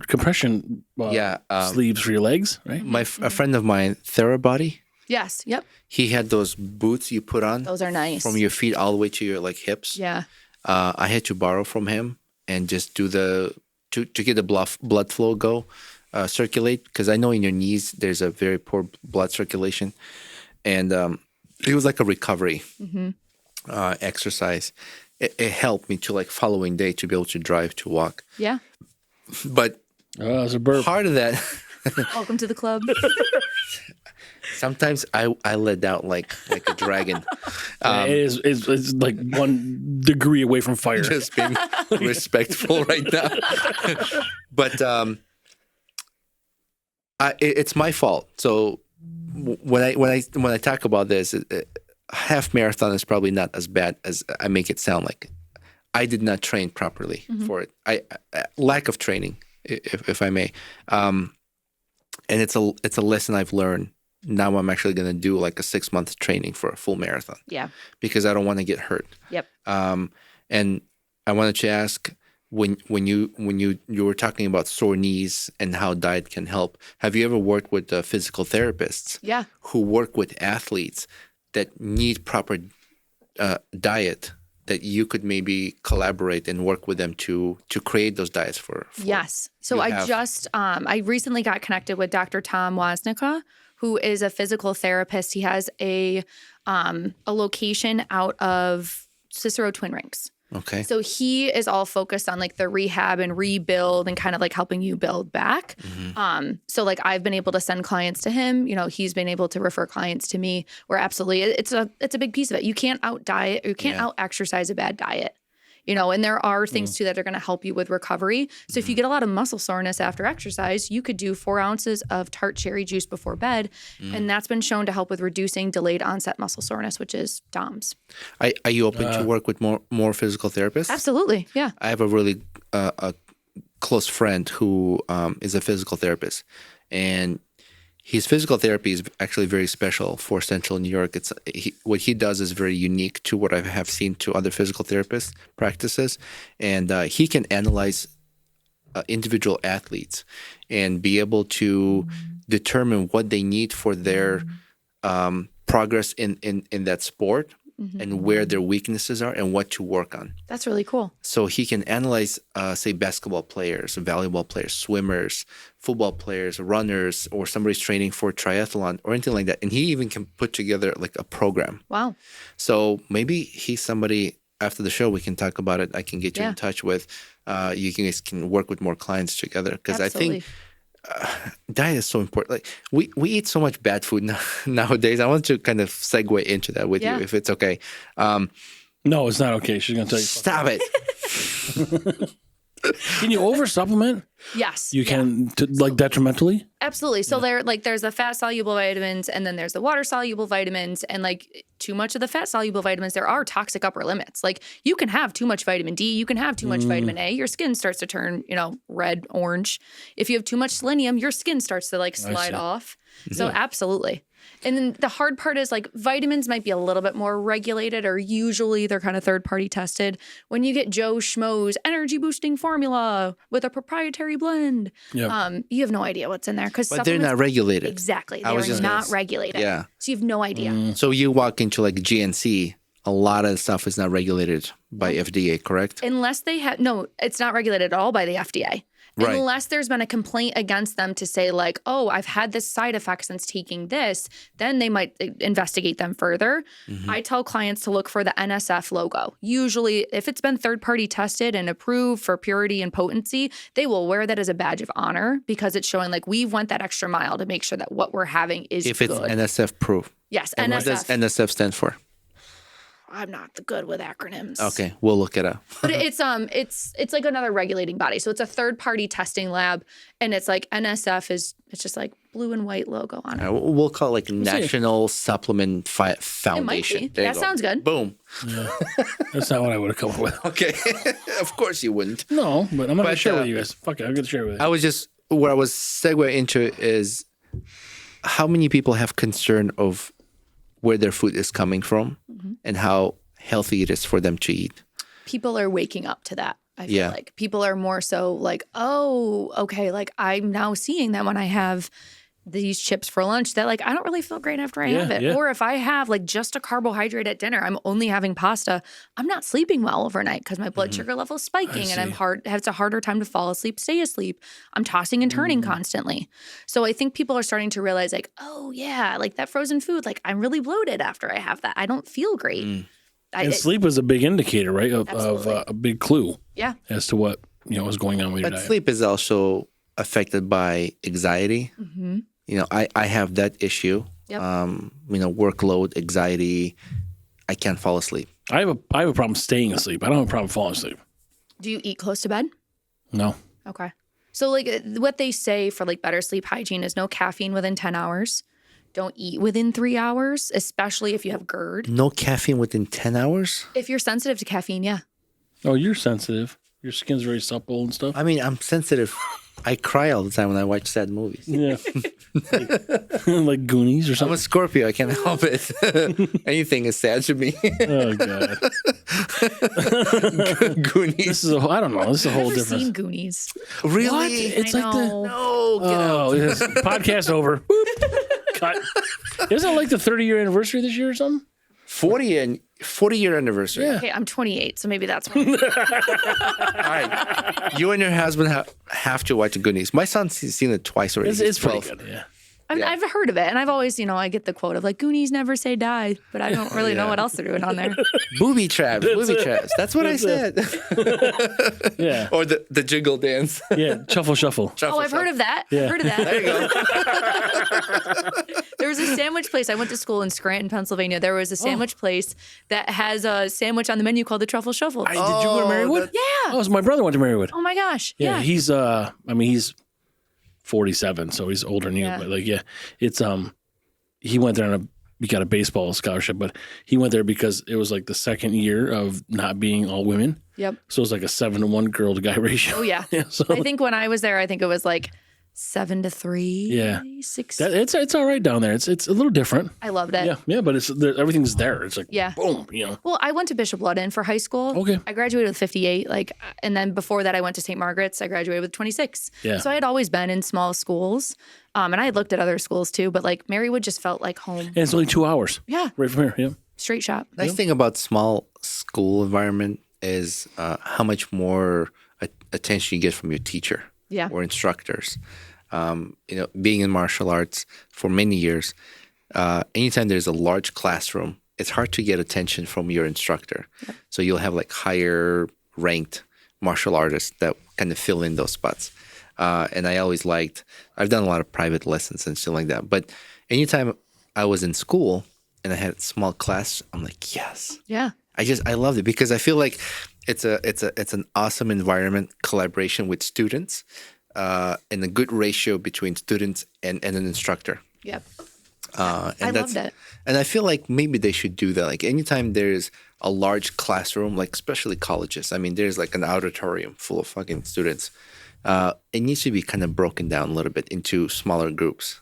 sleeves for your legs, right? A friend of mine, Therabody, Yes. Yep. he had those boots you put on Those are nice. from your feet all the way to your like hips. Yeah. I had to borrow from him and just do to get the blood flow circulate, because I know in your knees there's a very poor blood circulation, and it was like a recovery exercise. it helped me to like following day to be able to drive to walk. Yeah. But It's a burp. part of that, Welcome to the club. sometimes I let out like a dragon. It's like 1 degree away from fire. Just being respectful right now. But it's my fault. So when I talk about this, half marathon is probably not as bad as I make it sound like. I did not train properly for it. I lack of training, if I may. And it's a lesson I've learned. Now I'm actually going to do like a 6-month training for a full marathon. Yeah. Because I don't want to get hurt. Yep. And I wanted to ask, when you were talking about sore knees and how diet can help, have you ever worked with physical therapists? Yeah. Who work with athletes that need proper diet, that you could maybe collaborate and work with them to create those diets for Yes. So I recently got connected with Dr. Tom Woznicka, who is a physical therapist. He has a location out of Cicero Twin Rings. Okay. So he is all focused on like the rehab and rebuild and kind of like helping you build back. So like I've been able to send clients to him. You know, he's been able to refer clients to me. Where absolutely it's a big piece of it. You can't out diet or you can't out exercise a bad diet. You know, and there are things too that are going to help you with recovery. So if you get a lot of muscle soreness after exercise, you could do 4 ounces of tart cherry juice before bed. And that's been shown to help with reducing delayed onset muscle soreness, which is DOMS. Are you open to work with more physical therapists? Absolutely. Yeah. I have a really a close friend who is a physical therapist, and his physical therapy is actually very special for Central New York. What he does is very unique to what I have seen to other physical therapist practices, and he can analyze individual athletes and be able to determine what they need for their progress in that sport. And where their weaknesses are and what to work on. That's really cool. So he can analyze, say, basketball players, volleyball players, swimmers, football players, runners, or somebody's training for triathlon or anything like that. And he even can put together like a program. Wow. So maybe he's somebody, after the show, we can talk about it. I can get you in touch with. You guys can work with more clients together. Because I think diet is so important. Like we eat so much bad food nowadays. I want to kind of segue into that with you, if it's okay. No, it's not okay. She's gonna tell you. Stop it. Can you over supplement? Yes. You can like detrimentally? Absolutely. So there's the fat soluble vitamins and then there's the water soluble vitamins, and like too much of the fat soluble vitamins, there are toxic upper limits. Like you can have too much vitamin D, you can have too much vitamin A, your skin starts to turn, red, orange. If you have too much selenium, your skin starts to like slide off. So absolutely. And then the hard part is like vitamins might be a little bit more regulated, or usually they're kind of third-party tested. When you get Joe Schmo's energy boosting formula with a proprietary blend, you have no idea what's in there. But they're not regulated. Exactly. They're not regulated. Yeah. So you have no idea. So you walk into like GNC, a lot of stuff is not regulated by FDA, correct? Unless they have, no, it's not regulated at all by the FDA. Right. Unless there's been a complaint against them to say like, oh, I've had this side effect since taking this, then they might investigate them further. I tell clients to look for the NSF logo. Usually, if it's been third-party tested and approved for purity and potency, they will wear that as a badge of honor because it's showing like we went that extra mile to make sure that what we're having is If good. it's NSF proof. Yes, And NSF. what does NSF stand for? I'm not good with acronyms. Okay, we'll look it up. But it's like another regulating body. So it's a third-party testing lab, and it's like NSF it's just like blue and white logo on it. We'll call it like National Supplement Foundation. It might be. There you That go. sounds good. Boom. Yeah. That's not what I would have come up with. Okay. Of course you wouldn't. No, but I'm not going to share But, with you guys. Fuck it, I'm going to share with you. I was just, what I was segue into is how many people have concern of where their food is coming from and how healthy it is for them to eat. People are waking up to that. I feel like people are more so like, oh, okay, like I'm now seeing that when I have these chips for lunch that like I don't really feel great after I have it. Or if I have like just a carbohydrate at dinner, I'm only having pasta, I'm not sleeping well overnight because my blood sugar level's spiking and it's a harder time to fall asleep, stay asleep. I'm tossing and turning constantly. So I think people are starting to realize like, oh yeah, like that frozen food, like I'm really bloated after I have that. I don't feel great. And sleep is a big indicator, right? Of Absolutely. a big clue Yeah. as to what is going on with your But diet. sleep is also affected by anxiety. Mm-hmm. I have that issue. Yep. Workload, anxiety. I can't fall asleep. I have a problem staying asleep. I don't have a problem falling asleep. Do you eat close to bed? No. Okay. So like what they say for like better sleep hygiene is no caffeine within 10 hours. Don't eat within 3 hours, especially if you have GERD. No caffeine within 10 hours? If you're sensitive to caffeine, yeah. Oh, you're sensitive. Your skin's very supple and stuff. I mean, I'm sensitive. I cry all the time when I watch sad movies. Yeah. like Goonies or I'm something. a Scorpio. I can't help it. Anything is sad to me. Oh, God. Goonies. This is I don't know. This is a whole I've never seen different. Goonies. Really? What? It's I like the. know. No, get out. Oh, yes. Podcast over. Boop. Cut. Isn't it like the 30-year anniversary this year or something? 40-year anniversary. Yeah. Okay, I'm 28, so maybe that's why. All right. You and your husband have to watch Goonies. My son's seen it twice already. It's pretty 12. good. Yeah. I've heard of it, and I've always, I get the quote of like Goonies never say die, but I don't really know what else they're doing on there. Booby traps. Booby traps. That's what I said. Yeah. Or the jiggle dance. Yeah. Shuffle, shuffle. Oh, I've heard of that. Yeah. I've heard of that. There you go. There was a sandwich place. I went to school in Scranton, Pennsylvania. There was a sandwich place that has a sandwich on the menu called the Truffle Shuffle. Did you go to Marywood? Yeah. Oh, so my brother went to Marywood. Oh my gosh. Yeah, Yeah. he's 47, so he's older than you. Yeah. But it's he went there he got a baseball scholarship, but he went there because it was like the second year of not being all women. Yep. So it was like a 7-to-1 girl to guy ratio. Oh yeah. So I think when I was there, I think it was like 7-3. Yeah. 6. it's all right down there. It's a little different. I loved it. Yeah, but everything's there. It's like Yeah. boom, Well, I went to Bishop Ludden for high school. Okay. I graduated with 58. And then before that, I went to St. Margaret's. I graduated with 26. Yeah. So I had always been in small schools. And I had looked at other schools too, but like Marywood just felt like home. And it's only 2 hours. Yeah. Right from here. Yeah. Straight shot. Nice thing about small school environment is how much more attention you get from your teacher Yeah. or instructors. Being in martial arts for many years, anytime there's a large classroom, it's hard to get attention from your instructor. Yep. So you'll have like higher ranked martial artists that kind of fill in those spots. And I always I've done a lot of private lessons and stuff like that. But anytime I was in school and I had a small class, I'm like, yes. Yeah. I loved it because I feel like it's an awesome environment, collaboration with students, and a good ratio between students and an instructor. Yep. And I loved it. And I feel like maybe they should do that. Like anytime there's a large classroom, like especially colleges, I mean, there's like an auditorium full of fucking students. It needs to be kind of broken down a little bit into smaller groups.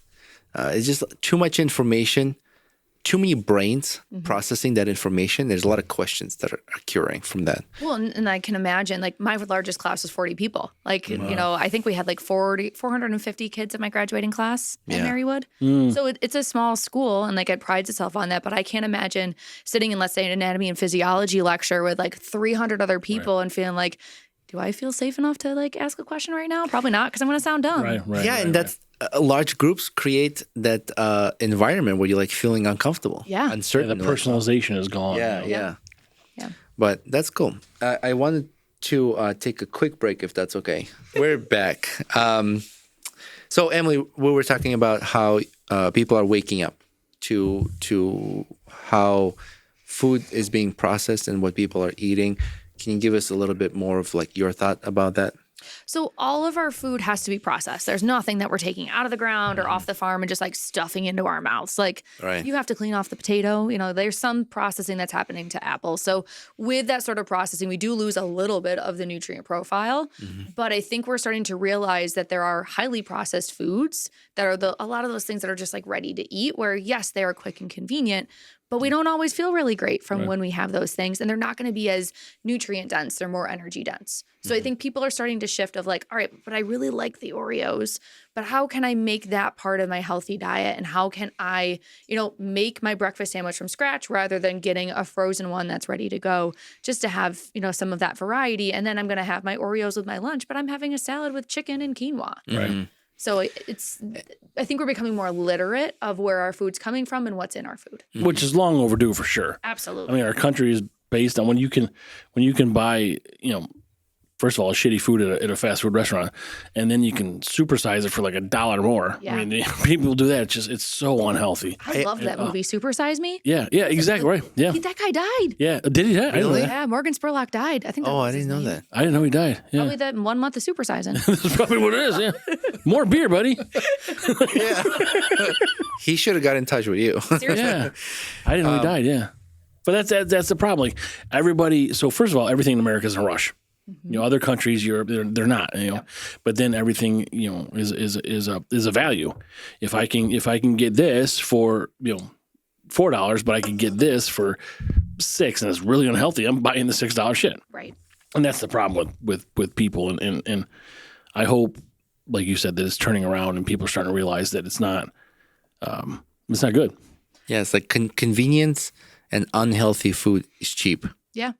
It's just too much information, too many brains processing that information. There's a lot of questions that are occurring from that. Well, and I can imagine, like, my largest class was 40 people. Like, I think we had like 450 kids at my graduating class at Marywood. So it's a small school, and like it prides itself on that. But I can't imagine sitting in, let's say, an anatomy and physiology lecture with like 300 other people and feeling like, do I feel safe enough to like ask a question right now? Probably not, because I'm going to sound dumb. Right. Yeah, and that's large groups create that environment where you're like feeling uncomfortable, uncertain. The personalization is gone. Yeah. Yeah. But that's cool. I wanted to take a quick break, if that's okay. We're back. So, Emily, we were talking about how people are waking up to how food is being processed and what people are eating. Can you give us a little bit more of like your thought about that? So all of our food has to be processed. There's nothing that we're taking out of the ground or off the farm and just like stuffing into our mouths. Like you have to clean off the potato. There's some processing that's happening to apples. So with that sort of processing, we do lose a little bit of the nutrient profile. But I think we're starting to realize that there are highly processed foods that are a lot of those things that are just like ready to eat, where yes, they are quick and convenient, but we don't always feel really great from when we have those things, and they're not going to be as nutrient dense. They're more energy dense. So I think people are starting to shift of like, all right, but I really like the Oreos, but how can I make that part of my healthy diet? And how can I, make my breakfast sandwich from scratch rather than getting a frozen one that's ready to go, just to have, some of that variety. And then I'm going to have my Oreos with my lunch, but I'm having a salad with chicken and quinoa. Right. So I think we're becoming more literate of where our food's coming from and what's in our food. Which is long overdue for sure. Absolutely. I mean, our country has based on when you can buy, first of all, shitty food at a fast food restaurant, and then you can supersize it for like $1 more. Yeah. I mean, people do that. It's so unhealthy. I love that movie, Super Size Me. Yeah, exactly right. Yeah, That guy died. yeah. Did he die? I didn't know Really? that. Yeah, Morgan Spurlock died. I think. That Oh, was I his didn't know name. that. I didn't know he died. Yeah, Probably that 1 month of supersizing. that's probably what it is. Yeah, more beer, buddy. Yeah. He should have got in touch with you. Seriously. Yeah, I didn't know he died. Yeah, but that's the problem. Like everybody. So first of all, everything in America is in a rush. Other countries, Europe, they're not. But then everything is a value. If I can get this for $4, but I can get this for $6, and it's really unhealthy, I'm buying the $6 shit. Right. And that's the problem with people. And I hope, like you said, that it's turning around and people are starting to realize that it's not good. Yeah, it's like convenience and unhealthy food is cheap. Yeah.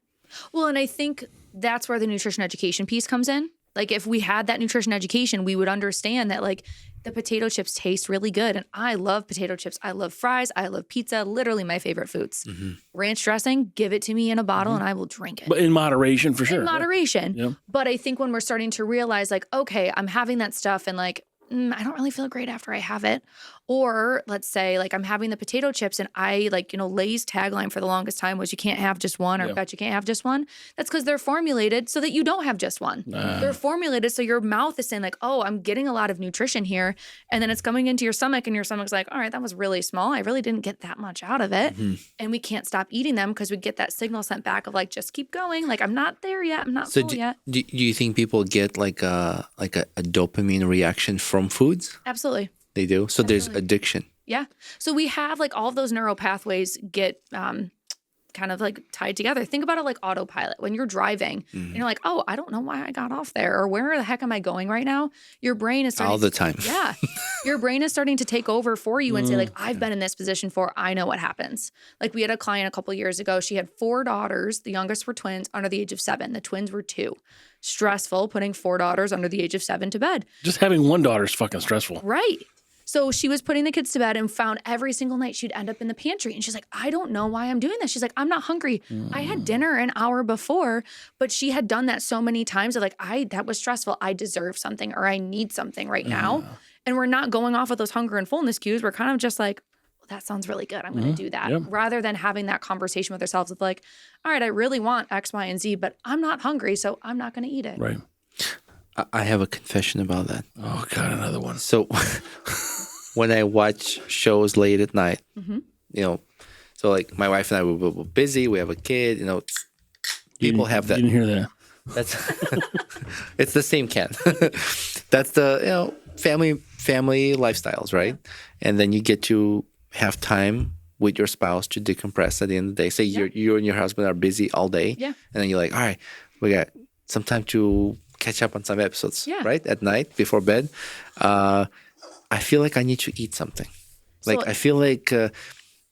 Well, and I think that's where the nutrition education piece comes in. Like if we had that nutrition education, we would understand that like the potato chips taste really good. And I love potato chips. I love fries. I love pizza. Literally my favorite foods. Ranch dressing, give it to me in a bottle and I will drink it. But in moderation, for sure. In moderation. Yeah. But I think when we're starting to realize like, okay, I'm having that stuff and like, I don't really feel great after I have it. Or let's say like I'm having the potato chips and I Lay's tagline for the longest time was you can't have just one or bet you can't have just one. That's because they're formulated so that you don't have just one. They're formulated so your mouth is saying like, oh, I'm getting a lot of nutrition here. And then it's coming into your stomach and your stomach's like, all right, that was really small. I really didn't get that much out of it. And we can't stop eating them because we get that signal sent back of like, just keep going. Like I'm not there yet. I'm not full yet. Do you think people get like a dopamine reaction from foods? Absolutely. They do. So there's addiction. Yeah. So we have like all of those neural pathways get kind of like tied together. Think about it like autopilot. When you're driving and you're like, oh, I don't know why I got off there or where the heck am I going right now? Your brain is starting All the time. Yeah. Your brain is starting to take over for you and say like, I've been in this position for, I know what happens. Like we had a client a couple of years ago. She had 4 daughters. The youngest were twins under the age of 7. The twins were 2. Stressful putting 4 daughters under the age of 7 to bed. Just having one daughter is fucking stressful. Right. So she was putting the kids to bed and found every single night she'd end up in the pantry. And she's like, I don't know why I'm doing this. She's like, I'm not hungry. I had dinner an hour before, but she had done that so many times of like, that was stressful. I deserve something or I need something right now. And we're not going off of those hunger and fullness cues. We're kind of just like, well, that sounds really good. I'm going to do that. Yep. Rather than having that conversation with ourselves of like, all right, I really want X, Y, and Z, but I'm not hungry, so I'm not going to eat it. Right. I have a confession about that. Oh, God, another one. So when I watch shows late at night, so like my wife and I were busy. We have a kid, people have that. You didn't hear that. That's it's the same can. That's the family lifestyles, right? And then you get to have time with your spouse to decompress at the end of the day. Say you and your husband are busy all day, and then you're like, all right, we got some time to catch up on some episodes, right? At night before bed. I feel like I need to eat something. Like I feel like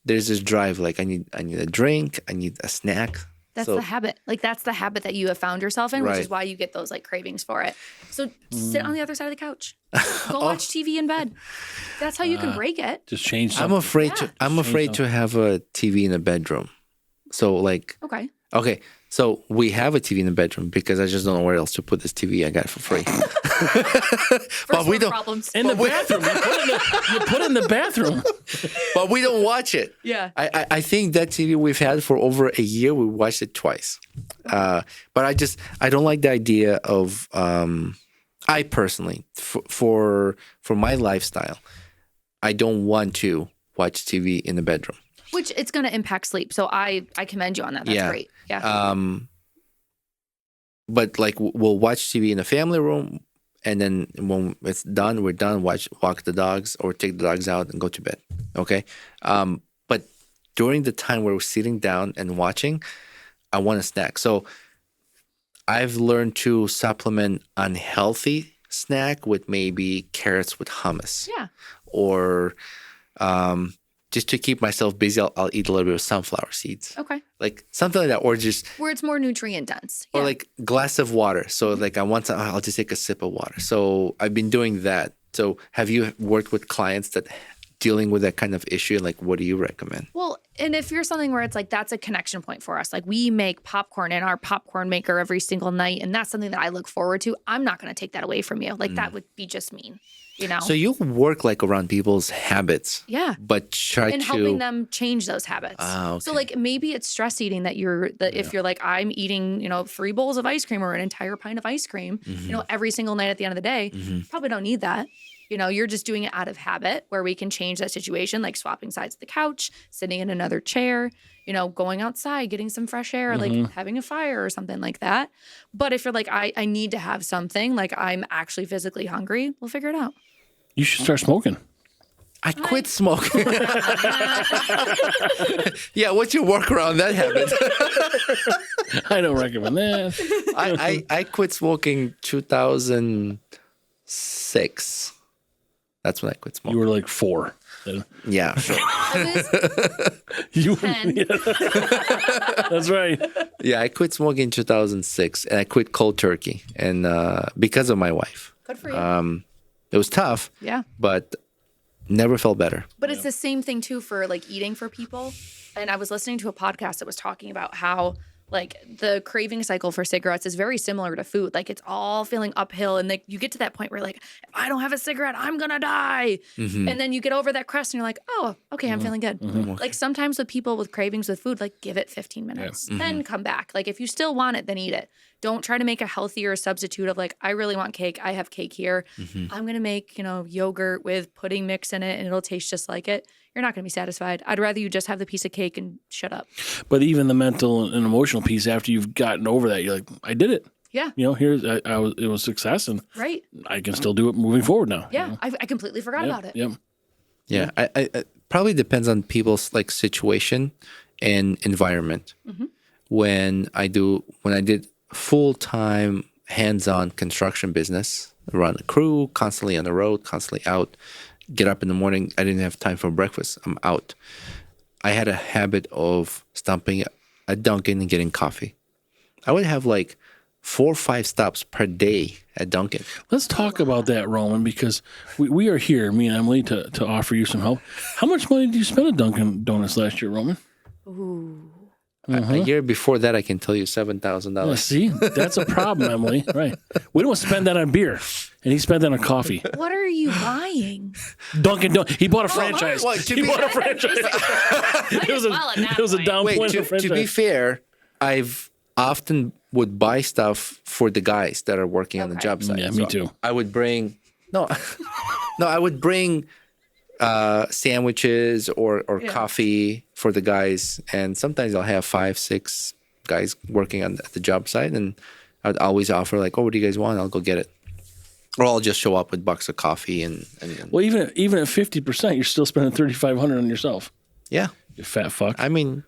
there's this drive. Like I need a drink. I need a snack. That's the habit. Like that's the habit that you have found yourself in, which is why you get those like cravings for it. So sit on the other side of the couch. Go watch TV in bed. That's how you can break it. Just change something. I'm afraid to have a TV in the bedroom. So like okay. So we have a TV in the bedroom because I just don't know where else to put this TV I got for free. But we don't. Problems. In the bathroom. You put it in the bathroom. But we don't watch it. Yeah. I think that TV we've had for over a year, we watched it twice. But I don't like the idea of, I personally, for my lifestyle, I don't want to watch TV in the bedroom. Which it's going to impact sleep. So I commend you on that. That's great. Yeah. But like we'll watch TV in the family room, and then when it's done, we're done. Walk the dogs or take the dogs out and go to bed. Okay. But during the time where we're sitting down and watching, I want a snack. So I've learned to supplement unhealthy snack with maybe carrots with hummus. Yeah. Or just to keep myself busy, I'll eat a little bit of sunflower seeds. Okay. Like something like that, or just where it's more nutrient dense. Or like glass of water. So like I'll just take a sip of water. So I've been doing that. So have you worked with clients that dealing with that kind of issue, like what do you recommend? Well, and if you're something where it's like that's a connection point for us, like we make popcorn in our popcorn maker every single night, and that's something that I look forward to, I'm not going to take that away from you. Like that would be just mean, you know? So you work like around people's habits. Yeah. But try And to helping them change those habits. Okay. So like maybe it's stress eating that if you're like, I'm eating, 3 bowls of ice cream or an entire pint of ice cream, every single night at the end of the day, probably don't need that. You're just doing it out of habit where we can change that situation, like swapping sides of the couch, sitting in another chair, going outside, getting some fresh air, like having a fire or something like that. But if you're like, I need to have something, like I'm actually physically hungry, we'll figure it out. You should start smoking. I quit smoking. Yeah, what's your workaround that habit? I don't recommend that. I quit smoking 2006. That's when I quit smoking. You were like 4. Then. Yeah, sure. You 10. Yeah. That's right. Yeah, I quit smoking in 2006, and I quit cold turkey, and because of my wife. Good for you. It was tough. Yeah. But never felt better. But it's the same thing too for like eating for people. And I was listening to a podcast that was talking about how like the craving cycle for cigarettes is very similar to food. Like it's all feeling uphill. And like you get to that point where like, if I don't have a cigarette, I'm going to die. And then you get over that crest and you're like, oh, okay, I'm feeling good. Like sometimes with people with cravings with food, like give it 15 minutes, then come back. Like if you still want it, then eat it. Don't try to make a healthier substitute of like, I really want cake. I have cake here. I'm going to make, yogurt with pudding mix in it and it'll taste just like it. You're not going to be satisfied. I'd rather you just have the piece of cake and shut up. But even the mental and emotional piece, after you've gotten over that, you're like, I did it. Yeah. It was success, and Right. I can still do it moving forward now. Yeah. I completely forgot about it. Yep. Yeah, I probably depends on people's like situation and environment. When I did full-time hands-on construction business, run a crew, constantly on the road, constantly out, get up in the morning, I didn't have time for breakfast, I'm out. I had a habit of stopping at Dunkin' and getting coffee. I would have like 4 or 5 stops per day at Dunkin'. Let's talk about that, Roman, because we are here, me and Emily, to offer you some help. How much money did you spend at Dunkin' Donuts last year, Roman? Ooh. A year before that, I can tell you $7,000. Yeah, see, that's a problem, Emily. Right? We don't spend that on beer, and he spent that on coffee. What are you buying? Dunkin'. He bought a franchise. Well, He bought a franchise. It was a down Wait, point of franchise. to be fair, I've often would buy stuff for the guys that are working on the job site. Yeah, me too. I would bring I would bring sandwiches or coffee for the guys, and sometimes I'll have 5, 6 guys working at the job site, and I'd always offer like, "Oh, what do you guys want? I'll go get it." Or I'll just show up with bucks of coffee and Well, even at 50%, you're still spending $3,500 on yourself. yeah. You fat fuck. I mean,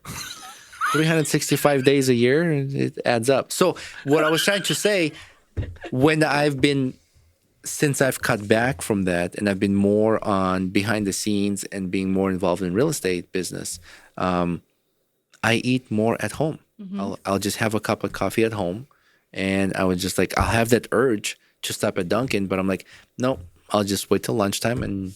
365 days a year, it adds up. So what I was trying to say, since I've cut back from that and I've been more on behind the scenes and being more involved in real estate business, I eat more at home. I'll just have a cup of coffee at home, and I would just like, I'll have that urge to stop at Dunkin', but I'm like, no, I'll just wait till lunchtime.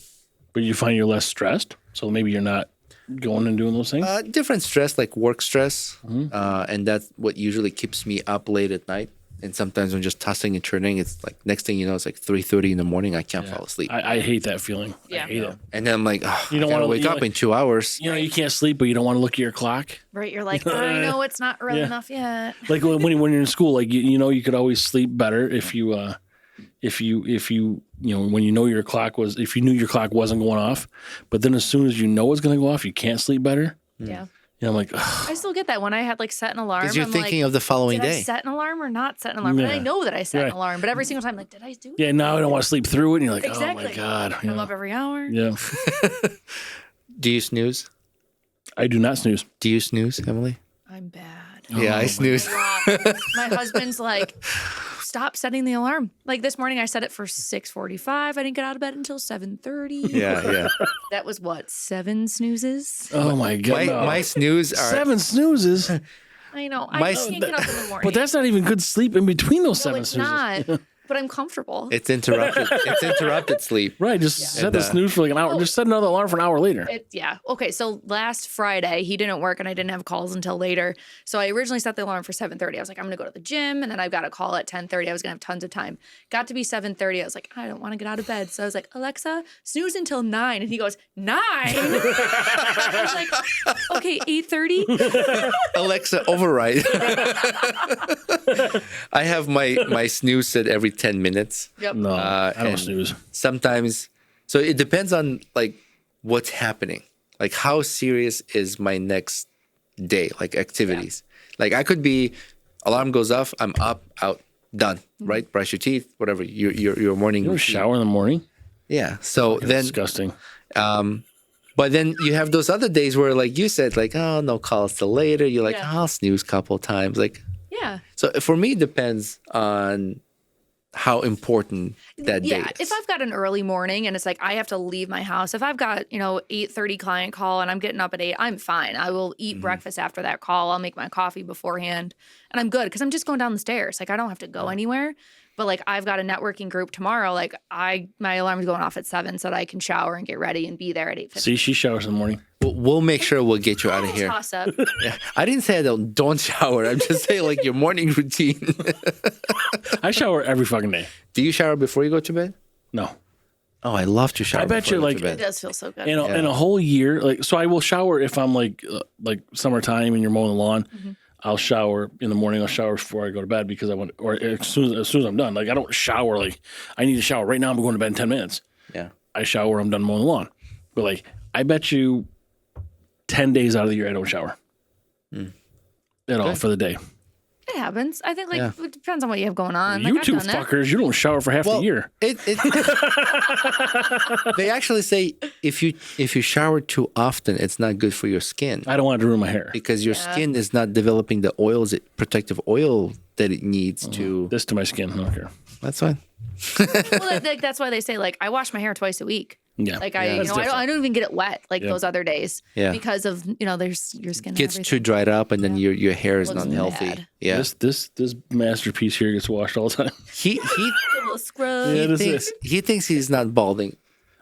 But you find you're less stressed, so maybe you're not going and doing those things? Different stress, like work stress, and that's what usually keeps me up late at night. And sometimes I'm just tossing and turning. It's like next thing you know, it's like 3:30 in the morning. I can't fall asleep. I hate that feeling. Yeah. I hate it. And then I'm like, oh, You don't I gotta wanna- wake you up know- in 2 hours. You can't sleep, but you don't want to look at your clock. Right. You're like, I know it's not early enough yet. Like when you're in school, like you could always sleep better if you when you know your clock if you knew your clock wasn't going off, but then as soon as you know it's going to go off, you can't sleep better. Yeah. I'm like, I still get that when I had like set an alarm. Because you're I'm thinking like, of the following did I day. set an alarm or not set an alarm? And I know that I set an alarm, but every single time, I'm like, did I do it? yeah, now I don't want to sleep through it. And you're like, Exactly. oh my God. I'm up every hour. Yeah. Do you snooze? I do not snooze. Do you snooze, Emily? I'm bad. Yeah, I snooze. My husband's like, stop setting the alarm. Like this morning, I set it for 6:45. I didn't get out of bed until 7:30. Yeah. That was what, 7 snoozes? Oh my God. no. My snooze are 7 snoozes. I know. My- I can't get up in the morning. But that's not even good sleep in between those no, 7 it's snoozes. not. but I'm comfortable. It's interrupted. It's interrupted sleep. Right. Just set the snooze for like an hour. Just set another alarm for an hour later. Okay. So last Friday, he didn't work and I didn't have calls until later. So I originally set the alarm for 7:30. I was like, I'm going to go to the gym and then I've got a call at 10:30. I was going to have tons of time. Got to be 7:30. I was like, I don't want to get out of bed. So I was like, Alexa, snooze until 9. And he goes, 9? I was like, okay, 8:30. Alexa, override. I have my snooze set every 10 minutes. Yep. No, I don't and snooze. Sometimes, so it depends on like what's happening. Like how serious is my next day, like activities. Like I could be, alarm goes off, I'm up, out, done, right? Brush your teeth, whatever, your morning You don't routine. shower in the morning? Yeah. So then, Disgusting. but then you have those other days where like you said, like, oh, no calls till later. You're like, Yeah. I'll snooze a couple of times. Like, Yeah. so for me, it depends on how important that day is. If I've got an early morning and it's like I have to leave my house, if I've got, 8:30 client call and I'm getting up at 8, I'm fine. I will eat breakfast after that call. I'll make my coffee beforehand and I'm good because I'm just going down the stairs. Like I don't have to go anywhere. But like I've got a networking group tomorrow. Like my alarm is going off at 7 so that I can shower and get ready and be there at 8:50. See, she showers in the morning. We'll make sure we'll get you out of here. Toss up. Yeah. I didn't say I don't shower. I'm just saying like your morning routine. I shower every fucking day. Do you shower before you go to bed? No. Oh, I love to shower. I bet before you, go like, to It bed. does feel so good. In a whole year, like, so I will shower if I'm like summertime and you're mowing the lawn. Mm-hmm. I'll shower in the morning. I'll shower before I go to bed because I want, or as soon as I'm done. Like I don't shower like I need to shower right now. I'm going to bed in 10 minutes. Yeah. I shower. I'm done mowing the lawn. But like I bet you 10 days out of the year I don't shower at all for the day. It happens. I think Yeah. it depends on what you have going on. You Like, I've two done that. fuckers, you don't shower for half the year. They actually say if you shower too often, it's not good for your skin I don't want to ruin my hair. because your skin is not developing the protective oil that it needs to. This to my skin. I don't care. That's fine. Well, that's why they say like I wash my hair twice a week. Yeah. Like That's different. I don't even get it wet like those other days. Yeah. Because of there's your skin Gets and too dried up, and then your hair is Looks not healthy. bad. Yeah. This masterpiece here gets washed all the time. He little scrub. Yeah, this thinks is. he thinks he's not balding.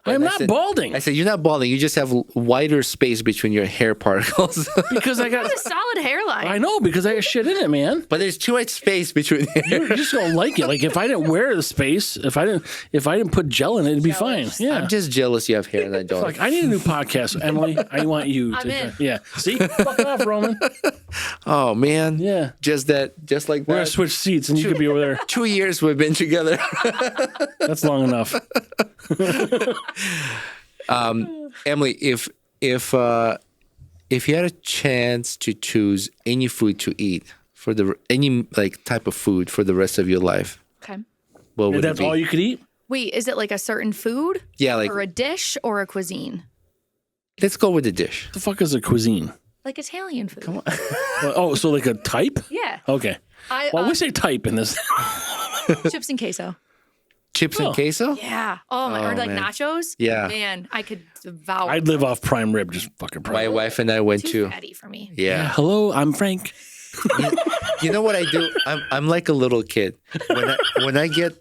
I'm I not said- balding I said you're not balding. You just have wider space between your hair particles. because I got. A solid hairline. I know because I got shit in it, man. But there's too much space between the hair. You just don't like it. Like if I didn't wear the space, if I didn't put gel in it, it'd be fine. Yeah. I'm just jealous you have hair and I don't. Like I need a new podcast, Emily. I want you I'm to. in. Yeah. See, fuck off, Roman. Oh man. Yeah. Just like We're gonna that. switch seats, and you could be over there. 2 years we've been together. That's long enough. Emily, if you had a chance to choose any food to eat for any like type of food for the rest of your life, Okay. what would And that's it be? all you could eat. Wait, is it like a certain food? Yeah, like Or a dish or a cuisine? let's go with the dish. What the fuck is a cuisine? Like Italian food. Oh, so like a type? Yeah. Okay. I Well, we say type in this. chips and queso. Chips and queso? Yeah. Oh my, or like man. nachos. Yeah. Man, I could devour. I'd live off prime rib, just fucking prime. My wife and I went too to. fatty for me. Yeah. Hello, I'm Frank. You know what I do? I'm like a little kid. When I get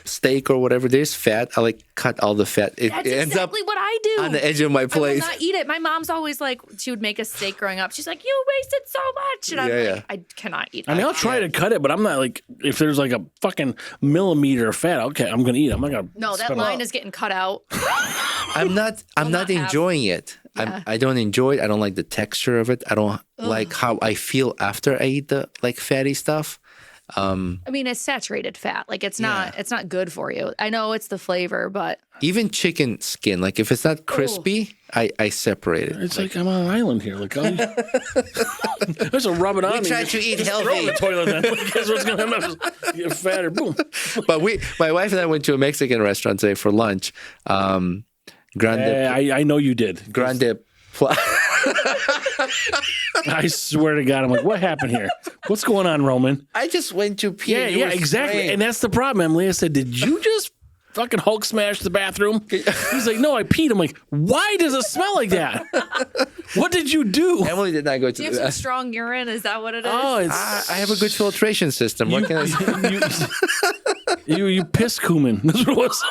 steak or whatever, there's fat. I like cut all the fat. It That's ends up exactly what I do. on the edge of my I will plate. not eat it. My mom's always like, she would make a steak growing up. She's like, you wasted so much. And I'm Yeah, like, I cannot eat I mean, that. I'll try to cut it, but I'm not like, if there's like a fucking millimeter of fat, okay, I'm going to eat it. I'm not going to. No, that line is getting cut out. I'm not not have- enjoying it. I don't enjoy it. I don't like the texture of it. I don't like how I feel after I eat the like fatty stuff. I mean, it's saturated fat. Like it's not good for you. I know it's the flavor, but Even chicken skin, like if it's not crispy, I separate it. It's like I'm on an island here. Like, there's a rub it on me. try to eat Just throw it in healthy. the toilet then. Guess what's going to happen? Just get fatter. Boom. But my wife and I went to a Mexican restaurant today for lunch. Grande I know you did. I swear to God, I'm like, what happened here? What's going on, Roman? I just went to pee. Yeah, You yeah, were exactly. spraying. And that's the problem, Emily. I said, did you just fucking Hulk smash the bathroom? He's like, no, I peed. I'm like, why does it smell like that? What did you do? Emily did not go to do you have some strong urine? Is that what it is? Oh, it's I have a good filtration system. What can I say? You piss cumin. That's what it was.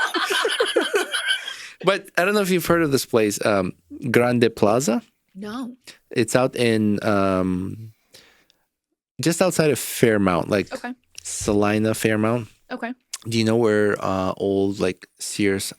But I don't know if you've heard of this place, Grande Plaza. No. It's out in just outside of Fairmount, like Okay. Salina, Fairmount. Okay. Do you know where old like Sears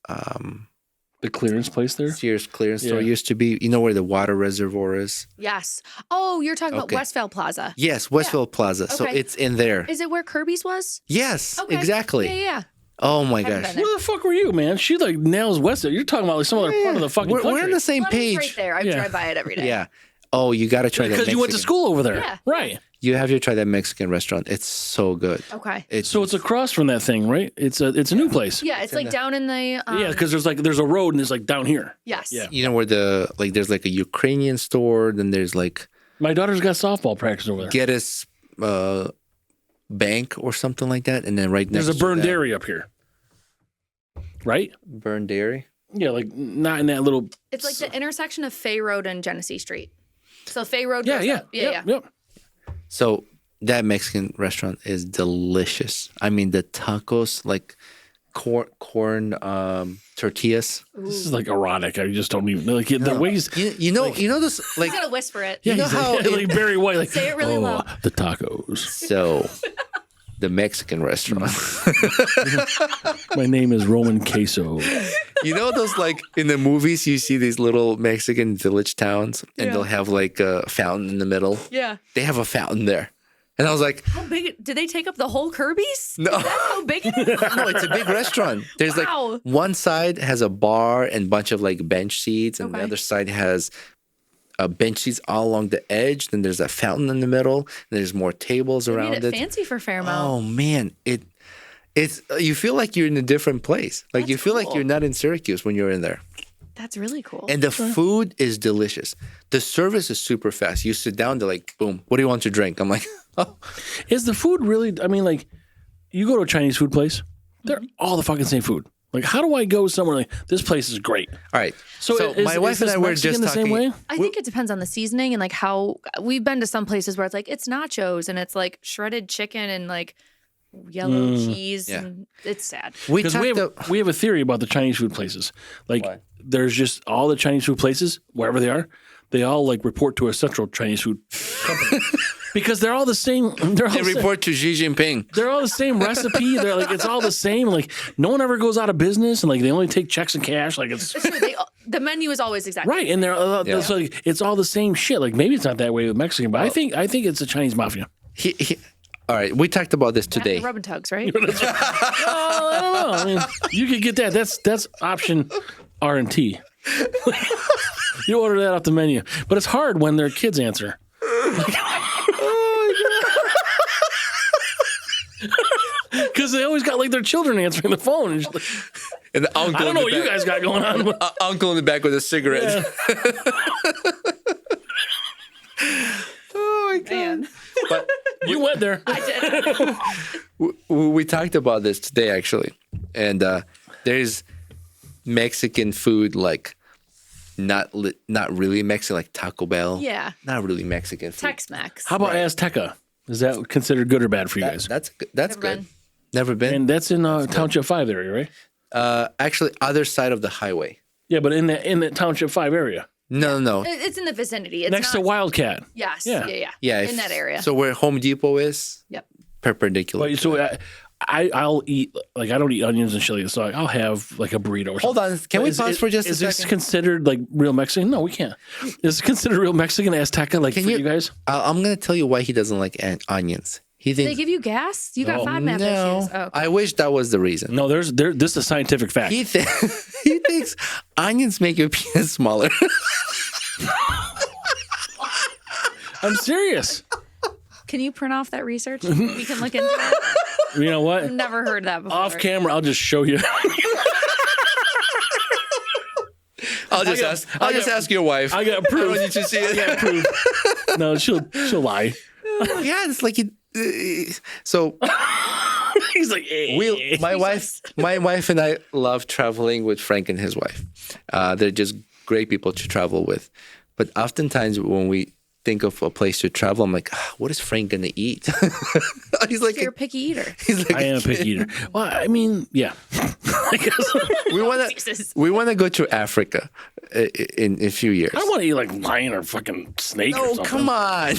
The clearance place there? Sears clearance store Yeah. used to be? You know where the water reservoir is? Yes. Oh, you're talking Okay. about Westfield Plaza. Yes, Westfield Plaza. So Okay. it's in there. Is it where Kirby's was? Yes, Okay. exactly. Yeah. Oh my Haven't gosh. been Where the fuck were you, man? She like nails Westfield. You're talking about like some other part of the fucking We're country. on the same Fleming's page. right there. I Yeah. drive by it every day. Yeah. Oh, you got to try that because you went to Mexican- school over there. Yeah. Right. You have to try that Mexican restaurant. It's so good. Okay. So it's across from that thing, right? It's a new place. Yeah, it's like down in the. Yeah, because there's a road and it's like down here. Yes. Yeah. you know where there's like a Ukrainian store, then there's like My daughter's got softball practice over there. Geddes Bank or something like that, and then right next There's a to burned that, dairy up here. Right? Burned Dairy. Yeah, like not in that little. It's like the intersection of Fay Road and Genesee Street. So Fay Road. Yeah, goes yeah, up. Yeah. Yep. So that Mexican restaurant is delicious. I mean, the tacos, like corn tortillas. This is like erotic. I just don't even like the ways. You know this like You gotta whisper it. Yeah, know he's how like, it- like Barry White. Like, Say it really loud. The tacos. so. The Mexican restaurant. My name is Roman Queso. You know those like in the movies you see these little Mexican village towns and they'll have like a fountain in the middle. Yeah. They have a fountain there. And I was like, How big? Did they take up the whole Kirby's? no. That's how big it is. No, it's a big restaurant. There's Wow. like one side has a bar and bunch of like bench seats, and the Okay. other side has bench seats all along the edge. Then there's a fountain in the middle. And there's more tables They around made it. it fancy for Fairmount. Oh man, it's you feel like you're in a different place. Like you That's feel like cool. you're not in Syracuse when you're in there. That's really cool. And the food is delicious. The service is super fast. You sit down, they're like, boom, what do you want to drink? I'm like, oh. Is the food really? I mean, like, you go to a Chinese food place, they're all the fucking same food. Like, how do I go somewhere like this place is great? All right. So, is, my wife is and this I were Mexican just the talking. same way? I think it depends on the seasoning and like how we've been to some places where it's like it's nachos and it's like shredded chicken and like yellow cheese. Yeah. And it's sad. We Because talked we have a theory about the Chinese food places. Like, Why? there's just all the Chinese food places, wherever they are, they all like report to a central Chinese food company because they're all the same. They're all they the same. report to Xi Jinping. They're all the same recipe. They're like it's all the same. Like no one ever goes out of business, and like they only take checks and cash. Like it's It's true. The menu is always exactly right, and they're it's like it's all the same shit. Like maybe it's not that way with Mexican, but I think it's a Chinese mafia. All right, we talked about this today. Rub and tugs, right? Oh, I don't know. I mean, you could get that. That's option R and T. You order that off the menu, but it's hard when their kids answer. Because they always got like their children answering the phone. And just like, And the uncle I don't know in what the you back, guys got going on. uncle in the back with a cigarette. Oh my god! Man. But You went there. we talked about this today actually, and there's Mexican food like not really Mexican, like Taco Bell. Yeah. Not really Mexican food. Tex-Mex. How about Azteca? Is that considered good or bad for you guys? That's Never good. been. Never been. And that's in Township 5 area, right? Actually, other side of the highway. Yeah, but in the Township 5 area. No. It's in the vicinity. It's Next to not, Wildcat. Yes. Yeah. Yeah. Yeah, In that area. So where Home Depot is, Yep. perpendicular. But so I'll eat, like, I don't eat onions and chili, so I'll have like a burrito or something. Hold on, can we pause for just a Is this second? considered like real Mexican? No, we can't. Is it considered real Mexican Azteca like for you guys? I'm gonna tell you why he doesn't like onions. He They thinks give you gas? You got FODMAP no. issues. Oh, okay. I wish that was the reason. No, this is a scientific fact. He he thinks onions make your penis smaller. I'm serious. Can you print off that research? We can look into it. You know what? Never heard that before. Off camera, I'll just show you. I'll just ask your wife. I got I don't proof. need to see it. I got proof. No, she'll lie. Yeah, it's like so. He's like, eh. My wife and I love traveling with Frank and his wife. They're just great people to travel with. But oftentimes when we think of a place to travel, I'm like, what is Frank gonna eat? He's like, You're a picky eater. he's like, I am a picky eater. Well, I mean, yeah. I guess. we wanna go to Africa in a few years. I don't want to eat like lion or fucking snake or Oh, something. come on!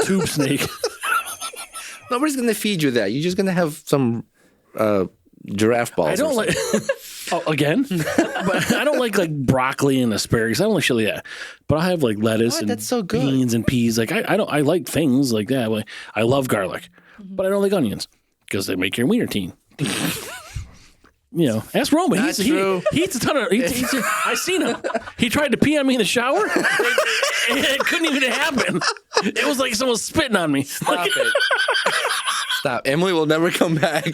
Tube snake. Nobody's gonna feed you that. You're just gonna have some giraffe balls. I don't like. Oh, again? But I don't like broccoli and asparagus. I don't like shit like that. But I have like lettuce and that's so good. beans and peas. Like I like things like that. Like, I love garlic, but I don't like onions because they make your wiener teen. You know, ask Roman. Not true. He eats a ton of. I seen him. He tried to pee on me in the shower. It couldn't even happen. It was like someone spitting on me. Stop it. Stop. Emily will never come back.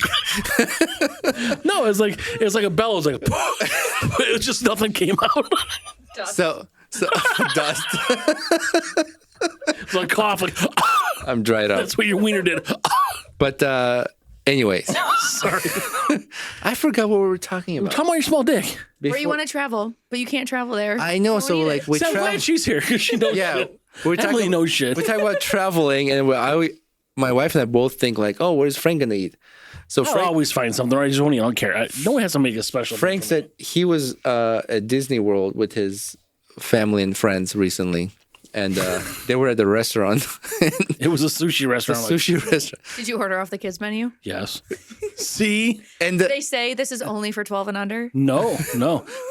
No, it was like a bellows. Like it was just nothing came out. So dust. It's like cough. Like I'm dried up. that's what your wiener did. But anyways, Sorry. I forgot what we were talking about. Come on, your small dick. Where you want to travel, but you can't travel there. I know. So like we See, I'm glad she's here because she knows Yeah, shit. we're Emily talking. knows shit. We're talking about traveling, and my wife and I both think like, oh, what is Frank gonna eat? So I'll Frank, always find something. I just want to. I don't care. No one has to make a special. Frank said he was at Disney World with his family and friends recently, and they were at the restaurant, It was a sushi the restaurant. Like, sushi restaurant, Did you order off the kids menu? yes. See? and They say this is only for 12 and under. No.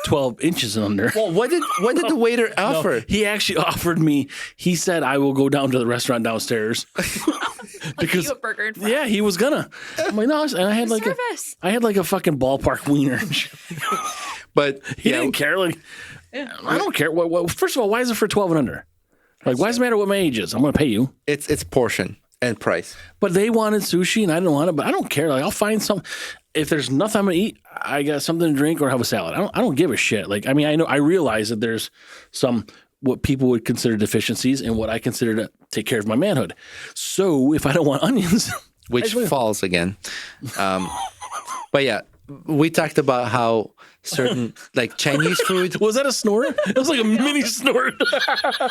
12 inches and under. well, what did the waiter No, offer? he actually offered me. He said, "I will go down to the restaurant downstairs." Because you a burger and fries. Yeah, he was gonna. I'm like, no, and I had like Service. I had like a fucking ballpark wiener. But He yeah, didn't care. Like, I don't care. What? First of all, why is it for 12 and under? Like, why does it matter what my age is? I'm gonna pay you. it's portion and price. But they wanted sushi and I didn't want it. But I don't care. Like, I'll find some. If there's nothing I'm gonna eat, I got something to drink or have a salad. I don't give a shit. Like, I mean, I realize that there's some what people would consider deficiencies and what I consider to take care of my manhood. So if I don't want onions, Which falls again. But yeah, we talked about how certain like Chinese food. was that a snort? It was like a mini snort.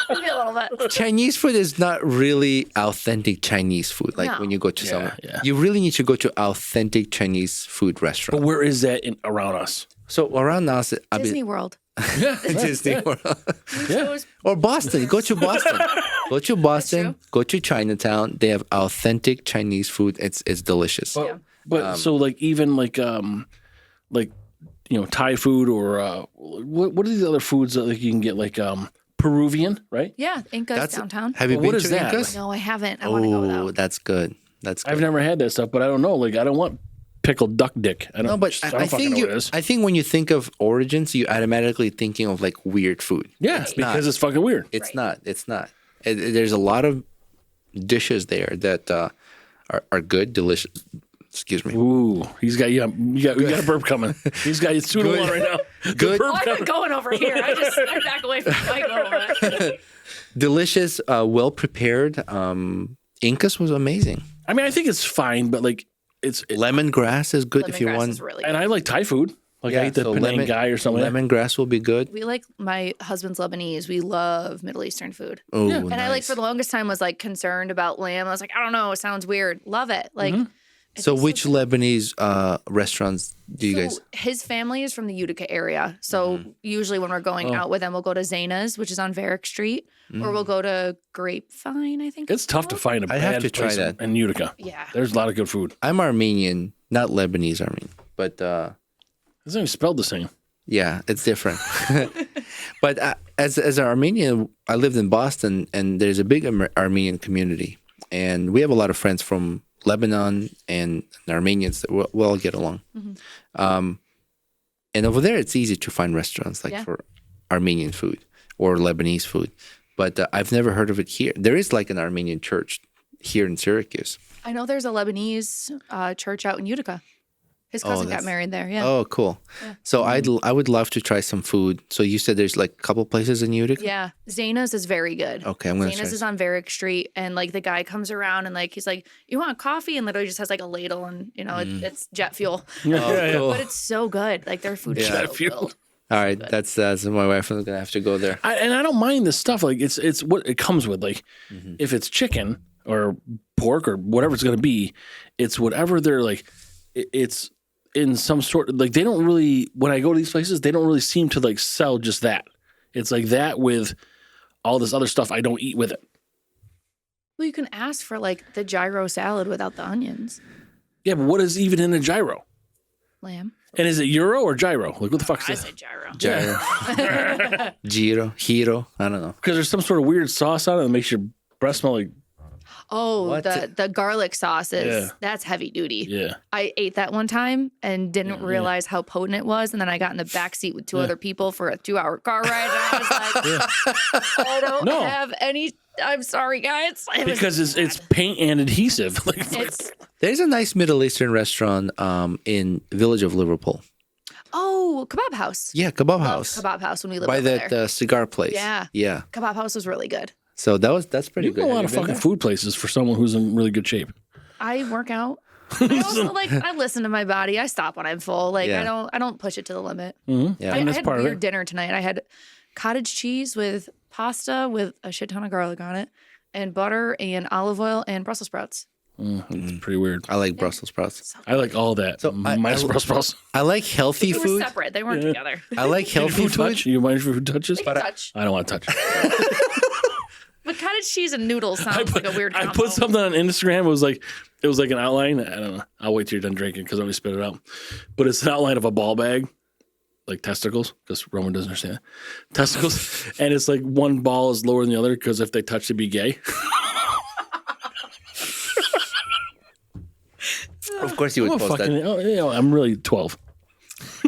Maybe a little bit. Chinese food is not really authentic Chinese food. Like No. when you go to Yeah, somewhere, yeah. you really need to go to authentic Chinese food restaurant. Where is that around us? So around us, I Disney mean, World. Disney World. Yeah. Or Boston. Go to Boston. Go to Boston. Go to Chinatown. They have authentic Chinese food. It's delicious. But so like even like Thai food or what are these other foods that like you can get like Peruvian, right? Yeah, Inca's downtown. Have you But been what to is that? Incas? No, I haven't. I want to go Oh, though. that's good. That's good. I've never had that stuff, but I don't know. Like I don't want pickled duck dick. I don't. No, but I I don't fucking think know what it is. I think when you think of origins, you automatically thinking of like weird food. Yeah, because it's fucking weird. It's not. It's not. There's a lot of dishes there that are good, delicious. Excuse me. Ooh, he's got we got a burp coming. He's got his 2 to 1 right now. Good. Oh, I'm not going over here. I back away from the mic a little bit. Delicious, well prepared. Incas was amazing. I mean, I think it's fine, but like it's Lemongrass is good if you Lemongrass want. is really and good. I like Thai food. Like I eat the Penang guy or something. Lemongrass will be good. We like my husband's Lebanese. We love Middle Eastern food. Oh, Yeah. And I like for the longest time was like concerned about lamb. I was like, I don't know, it sounds weird. Love it. Like So which Lebanese restaurants do you guys? His family is from the Utica area. So usually when we're going out with them, we'll go to Zana's, which is on Varick Street, or we'll go to Grapevine, I think. It's tough to find a I'd have bad to try place that. in Utica. Yeah. There's a lot of good food. I'm Armenian, not Lebanese Armenian, but It's not even spelled the same. yeah, it's different. But as an Armenian, I lived in Boston, and there's a big Armenian community, and we have a lot of friends from Lebanon and Armenians that we all get along. And over there, it's easy to find restaurants like for Armenian food or Lebanese food. But I've never heard of it here. There is like an Armenian church here in Syracuse. I know there's a Lebanese church out in Utica. His cousin got married there. Yeah. Oh, cool. So I would love to try some food. So you said there's like a couple places in Utica? Yeah. Zana's is very good. Okay, I'm going to Zana's try. is on Varick Street, and like the guy comes around and like he's like, "You want coffee?" and literally just has like a ladle, and it's jet fuel. Oh, cool. But it's so good. Like their food is Yeah. so Fuel. good. All right, that's my wife is gonna have to go there. And I don't mind this stuff. Like it's what it comes with. Like if it's chicken or pork or whatever it's going to be, it's whatever they're like. It's in some sort like they don't really. When I go to these places, they don't really seem to like sell just that. It's like that with all this other stuff I don't eat with it. Well, you can ask for like the gyro salad without the onions. Yeah, but what is even in a gyro? Lamb. And is it Euro or gyro? Like what the fuck I is that? said gyro. Gyro, hero. I don't know. Because there's some sort of weird sauce on it that makes your breath smell like. Oh, What? the garlic sauces. Yeah. That's heavy duty. Yeah. I ate that one time and didn't realize how potent it was. And then I got in the back seat with two other people for a 2-hour car ride. And I was like, I don't have any. I'm sorry, guys. Because it's paint and adhesive. There's a nice Middle Eastern restaurant in Village of Liverpool. Oh, Kebab House. Yeah, Kebab House. Kebab House when we lived By over that there. cigar place. Yeah. Yeah. Kebab House was really good. So that's pretty You good. go a lot Have of you been fucking there? food places for someone who's in really good shape. I work out. I also I listen to my body. I stop when I'm full. Like Yeah. I don't push it to the limit. Yeah. I And that's had part of weird it. dinner tonight. I had cottage cheese with pasta with a shit ton of garlic on it, and butter and olive oil and Brussels sprouts. It's pretty weird. I like Brussels sprouts. I like all that. So minus Brussels sprouts. I like healthy They were food. separate. They weren't together. I like healthy Food touch? food. You mind if food touches? They can touch. I don't want to touch. But cottage cheese and noodles sounds like a weird combo. I put something on Instagram. It was like an outline. I don't know. I'll wait till you're done drinking because I'm gonna spit it out. But it's an outline of a ball bag, like testicles, because Roman doesn't understand testicles, and it's like one ball is lower than the other because if they touch, it'd be gay. Of course, you would post that. I'm really 12.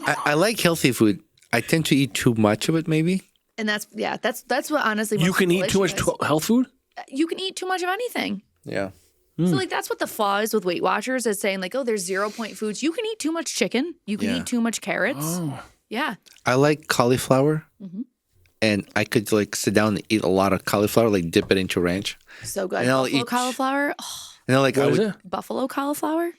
I like healthy food. I tend to eat too much of it, maybe. And that's what honestly. You most can eat too much delicious. health food. You can eat too much of anything. Yeah. So like that's what the flaw is with Weight Watchers is saying like, oh, there's 0 point foods. You can eat too much chicken. You can eat too much carrots. Oh. Yeah. I like cauliflower, and I could like sit down and eat a lot of cauliflower, like dip it into ranch. So good. And I'll Buffalo eat- cauliflower. Oh, And then like What I is would, it? buffalo cauliflower.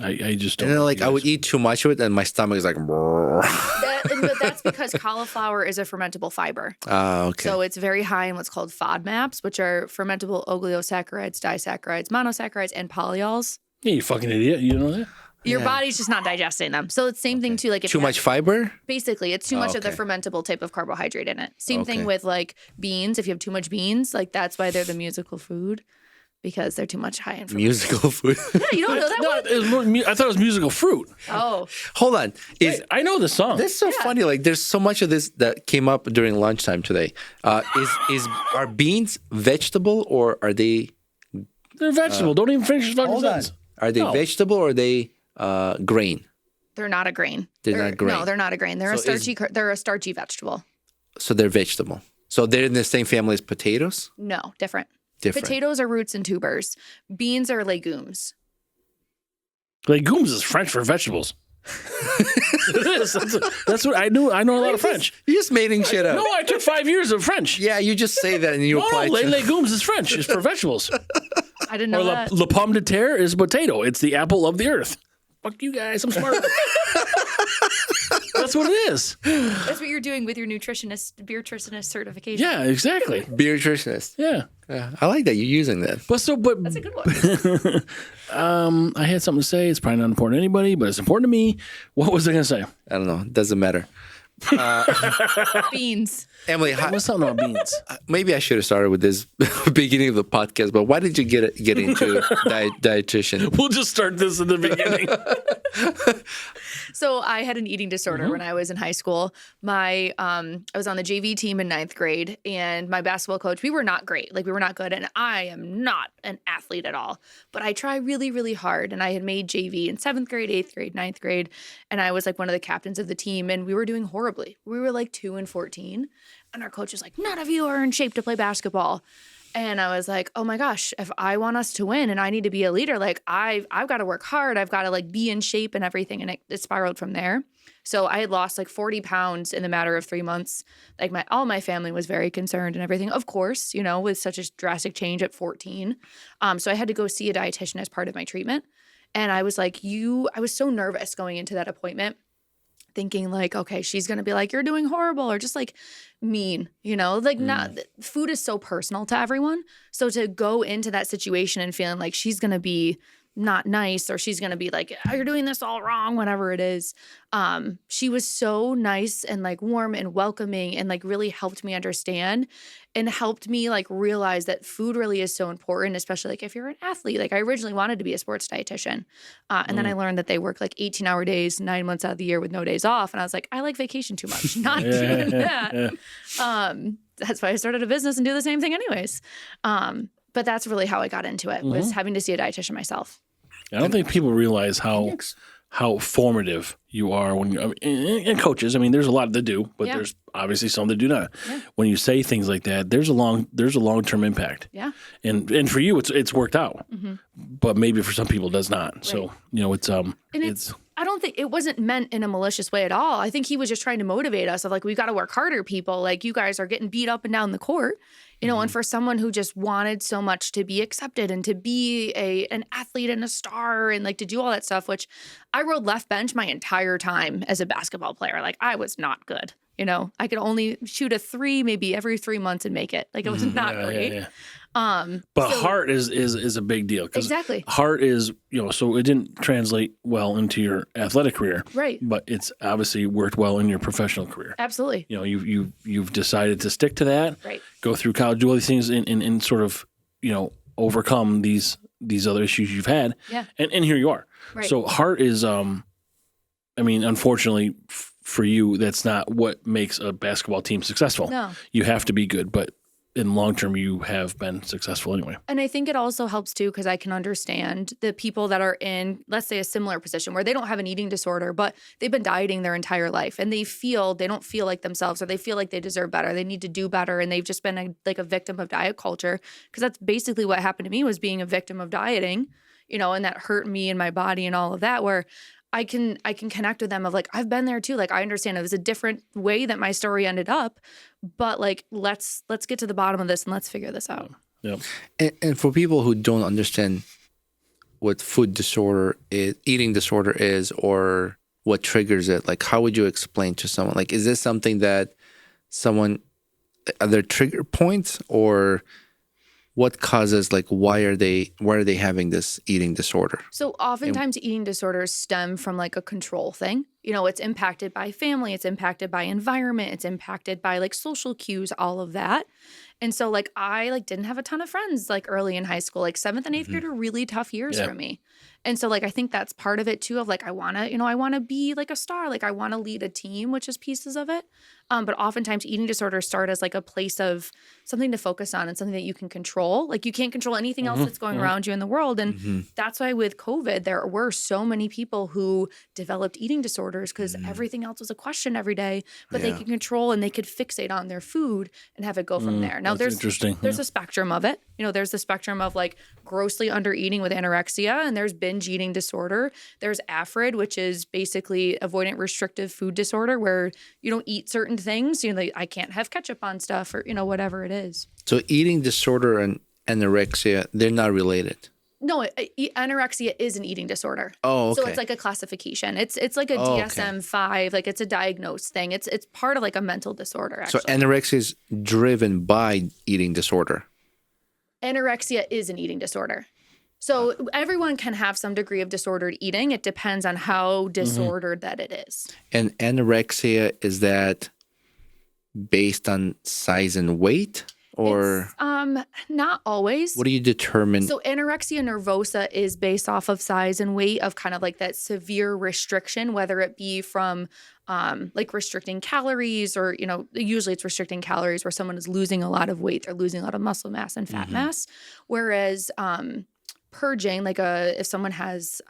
I just don't. and then know like you I would guys. eat too much of it, and my stomach is like. But that's because cauliflower is a fermentable fiber. Ah, okay. So it's very high in what's called FODMAPs, which are fermentable oligosaccharides, disaccharides, monosaccharides, and polyols. Yeah, you fucking idiot. You know that? Your body's just not digesting them. So it's same thing too. Like if Too you much have- fiber. Basically, it's too much of the okay. fermentable type of carbohydrate in it. Same thing Okay. with like beans. If you have too much beans, like that's why they're the musical food because they're too much high in fermentation. Musical food. Yeah, you don't know that No, one? it was I thought it was musical fruit. Oh, Hold on. Is I know the song. This is so funny. Like, there's so much of this that came up during lunchtime today. Are beans vegetable or are they? They're vegetable. Don't even finish your fucking sentence. Are they No. vegetable or are they grain? they're not a grain. They're not grain. No, they're not a grain. They're So they're a starchy vegetable. So they're vegetable. So they're in the same family as potatoes. No, different. Different. Potatoes are roots and tubers. Beans are legumes. Legumes is French for vegetables. It is. That's what I knew. I know a lot of French. You're just making shit up. No, I took 5 years of French. Yeah, you just say that and you No, apply to. legumes is French. It's for vegetables. I didn't Or know that. la pomme de terre is potato. It's the apple of the earth. Fuck you guys. I'm smart. That's what it is. That's what you're doing with your beer nutritionist certification. Yeah, exactly. Beer nutritionist. Yeah. Yeah, I like that you're using that. But That's a good one. I had something to say. It's probably not important to anybody, but it's important to me. What was I going to say? I don't know. It doesn't matter. Beans. Emily, What's something about beans? maybe I should have started with this beginning of the podcast, but why did you get into dietitian? We'll just start this in the beginning. So I had an eating disorder when I was in high school. I was on the JV team in 9th grade, and my basketball coach, we were not great. Like, we were not good, and I am not an athlete at all. But I try really, really hard, and I had made JV in 7th grade, 8th grade, 9th grade, and I was like one of the captains of the team, and we were doing horribly. We were like 2-14, and our coach was like, none of you are in shape to play basketball. And I was like, oh my gosh, if I want us to win and I need to be a leader, like I've got to work hard. I've got to like be in shape and everything. And it spiraled from there. So I had lost like 40 pounds in the matter of 3 months. Like all my family was very concerned and everything. Of course, you know, with such a drastic change at 14. So I had to go see a dietitian as part of my treatment. And I was like, I was so nervous going into that appointment. thinking like, okay, she's going to be like, you're doing horrible, or just like mean, like not food is so personal to everyone. So to go into that situation and feeling like she's going to be not nice, or she's going to be like, oh, you're doing this all wrong, whatever it is. She was so nice and like warm and welcoming, and like really helped me understand and helped me like realize that food really is so important, especially like if you're an athlete. Like I originally wanted to be a sports dietitian. And then I learned that they work like 18-hour days, 9 months out of the year with no days off. And I was like, I like vacation too much, not doing that. That's why I started a business and do the same thing anyways. But that's really how I got into it, was having to see a dietitian myself. I don't think people realize how formative you are when you and coaches. I mean, there's a lot that do, but there's obviously some that do not. Yeah. When you say things like that, there's a long-term impact. Yeah. And for you, it's worked out, but maybe for some people it does not. Right. So it's I don't think it wasn't meant in a malicious way at all. I think he was just trying to motivate us of like, we've got to work harder, people. Like you guys are getting beat up and down the court. And for someone who just wanted so much to be accepted and to be an athlete and a star and like to do all that stuff, which I rode left bench my entire time as a basketball player. Like I was not good. I could only shoot a 3 maybe every 3 months and make it. Like it was not great. Yeah. But heart is a big deal. Exactly. Heart is, so it didn't translate well into your athletic career. Right. But it's obviously worked well in your professional career. Absolutely. You've decided to stick to that. Right. Go through college, do all these things and sort of, overcome these other issues you've had. Yeah. And here you are. Right. So heart is, unfortunately for you, that's not what makes a basketball team successful. No. You have to be good, but in long term, you have been successful anyway. And I think it also helps too, because I can understand the people that are in, let's say, a similar position where they don't have an eating disorder, but they've been dieting their entire life and they don't feel like themselves, or they feel like they deserve better. They need to do better. And they've just been a victim of diet culture, because that's basically what happened to me, was being a victim of dieting, and that hurt me and my body and all of that, where I can connect with them of like, I've been there too. Like I understand it was a different way that my story ended up, but like, let's get to the bottom of this and let's figure this out. Yep. And for people who don't understand what food disorder is, eating disorder is, or what triggers it, like how would you explain to someone? Like, is this something that are there trigger points, or what causes, like, why are they having this eating disorder? So oftentimes eating disorders stem from like a control thing. It's impacted by family, it's impacted by environment, it's impacted by like social cues, all of that. And so like I didn't have a ton of friends like early in high school. Like 7th and 8th grade are really tough years for me. And so like I think that's part of it too, of like I want to be like a star, like I want to lead a team, which is pieces of it. But oftentimes eating disorders start as like a place of something to focus on and something that you can control. Like you can't control anything else that's going around you in the world. And that's why with COVID, there were so many people who developed eating disorders, because everything else was a question every day, but they could control and they could fixate on their food and have it go from there. Now there's a spectrum of it. There's the spectrum of like grossly under eating with anorexia, and there's binge eating disorder. There's AFRID, which is basically avoidant restrictive food disorder, where you don't eat certain things. Like I can't have ketchup on stuff, or whatever it is. So eating disorder and anorexia, they're not related. No, anorexia is an eating disorder. Oh, okay. So it's like a classification. It's like a DSM-5, like it's a diagnosed thing. It's part of like a mental disorder, actually. So anorexia is driven by eating disorder. Anorexia is an eating disorder. So everyone can have some degree of disordered eating. It depends on how disordered that it is. And anorexia, is that based on size and weight? Or it's, not always. What do you determine? So anorexia nervosa is based off of size and weight, of kind of like that severe restriction, whether it be from like restricting calories, or usually it's restricting calories where someone is losing a lot of weight, they're losing a lot of muscle mass and fat mass. Whereas purging, like if someone has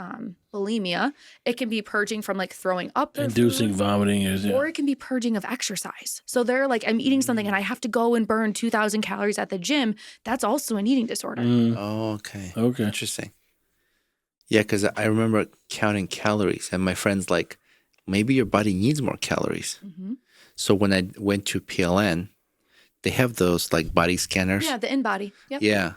bulimia, it can be purging from like throwing up their inducing food, vomiting, or it can be purging of exercise. So they're like, I'm eating something and I have to go and burn 2,000 calories at the gym. That's also an eating disorder. Oh, okay. Interesting. Yeah, because I remember counting calories, and my friend's like, maybe your body needs more calories. So when I went to PLN, they have those like body scanners. Yeah, the InBody. Yep. Yeah,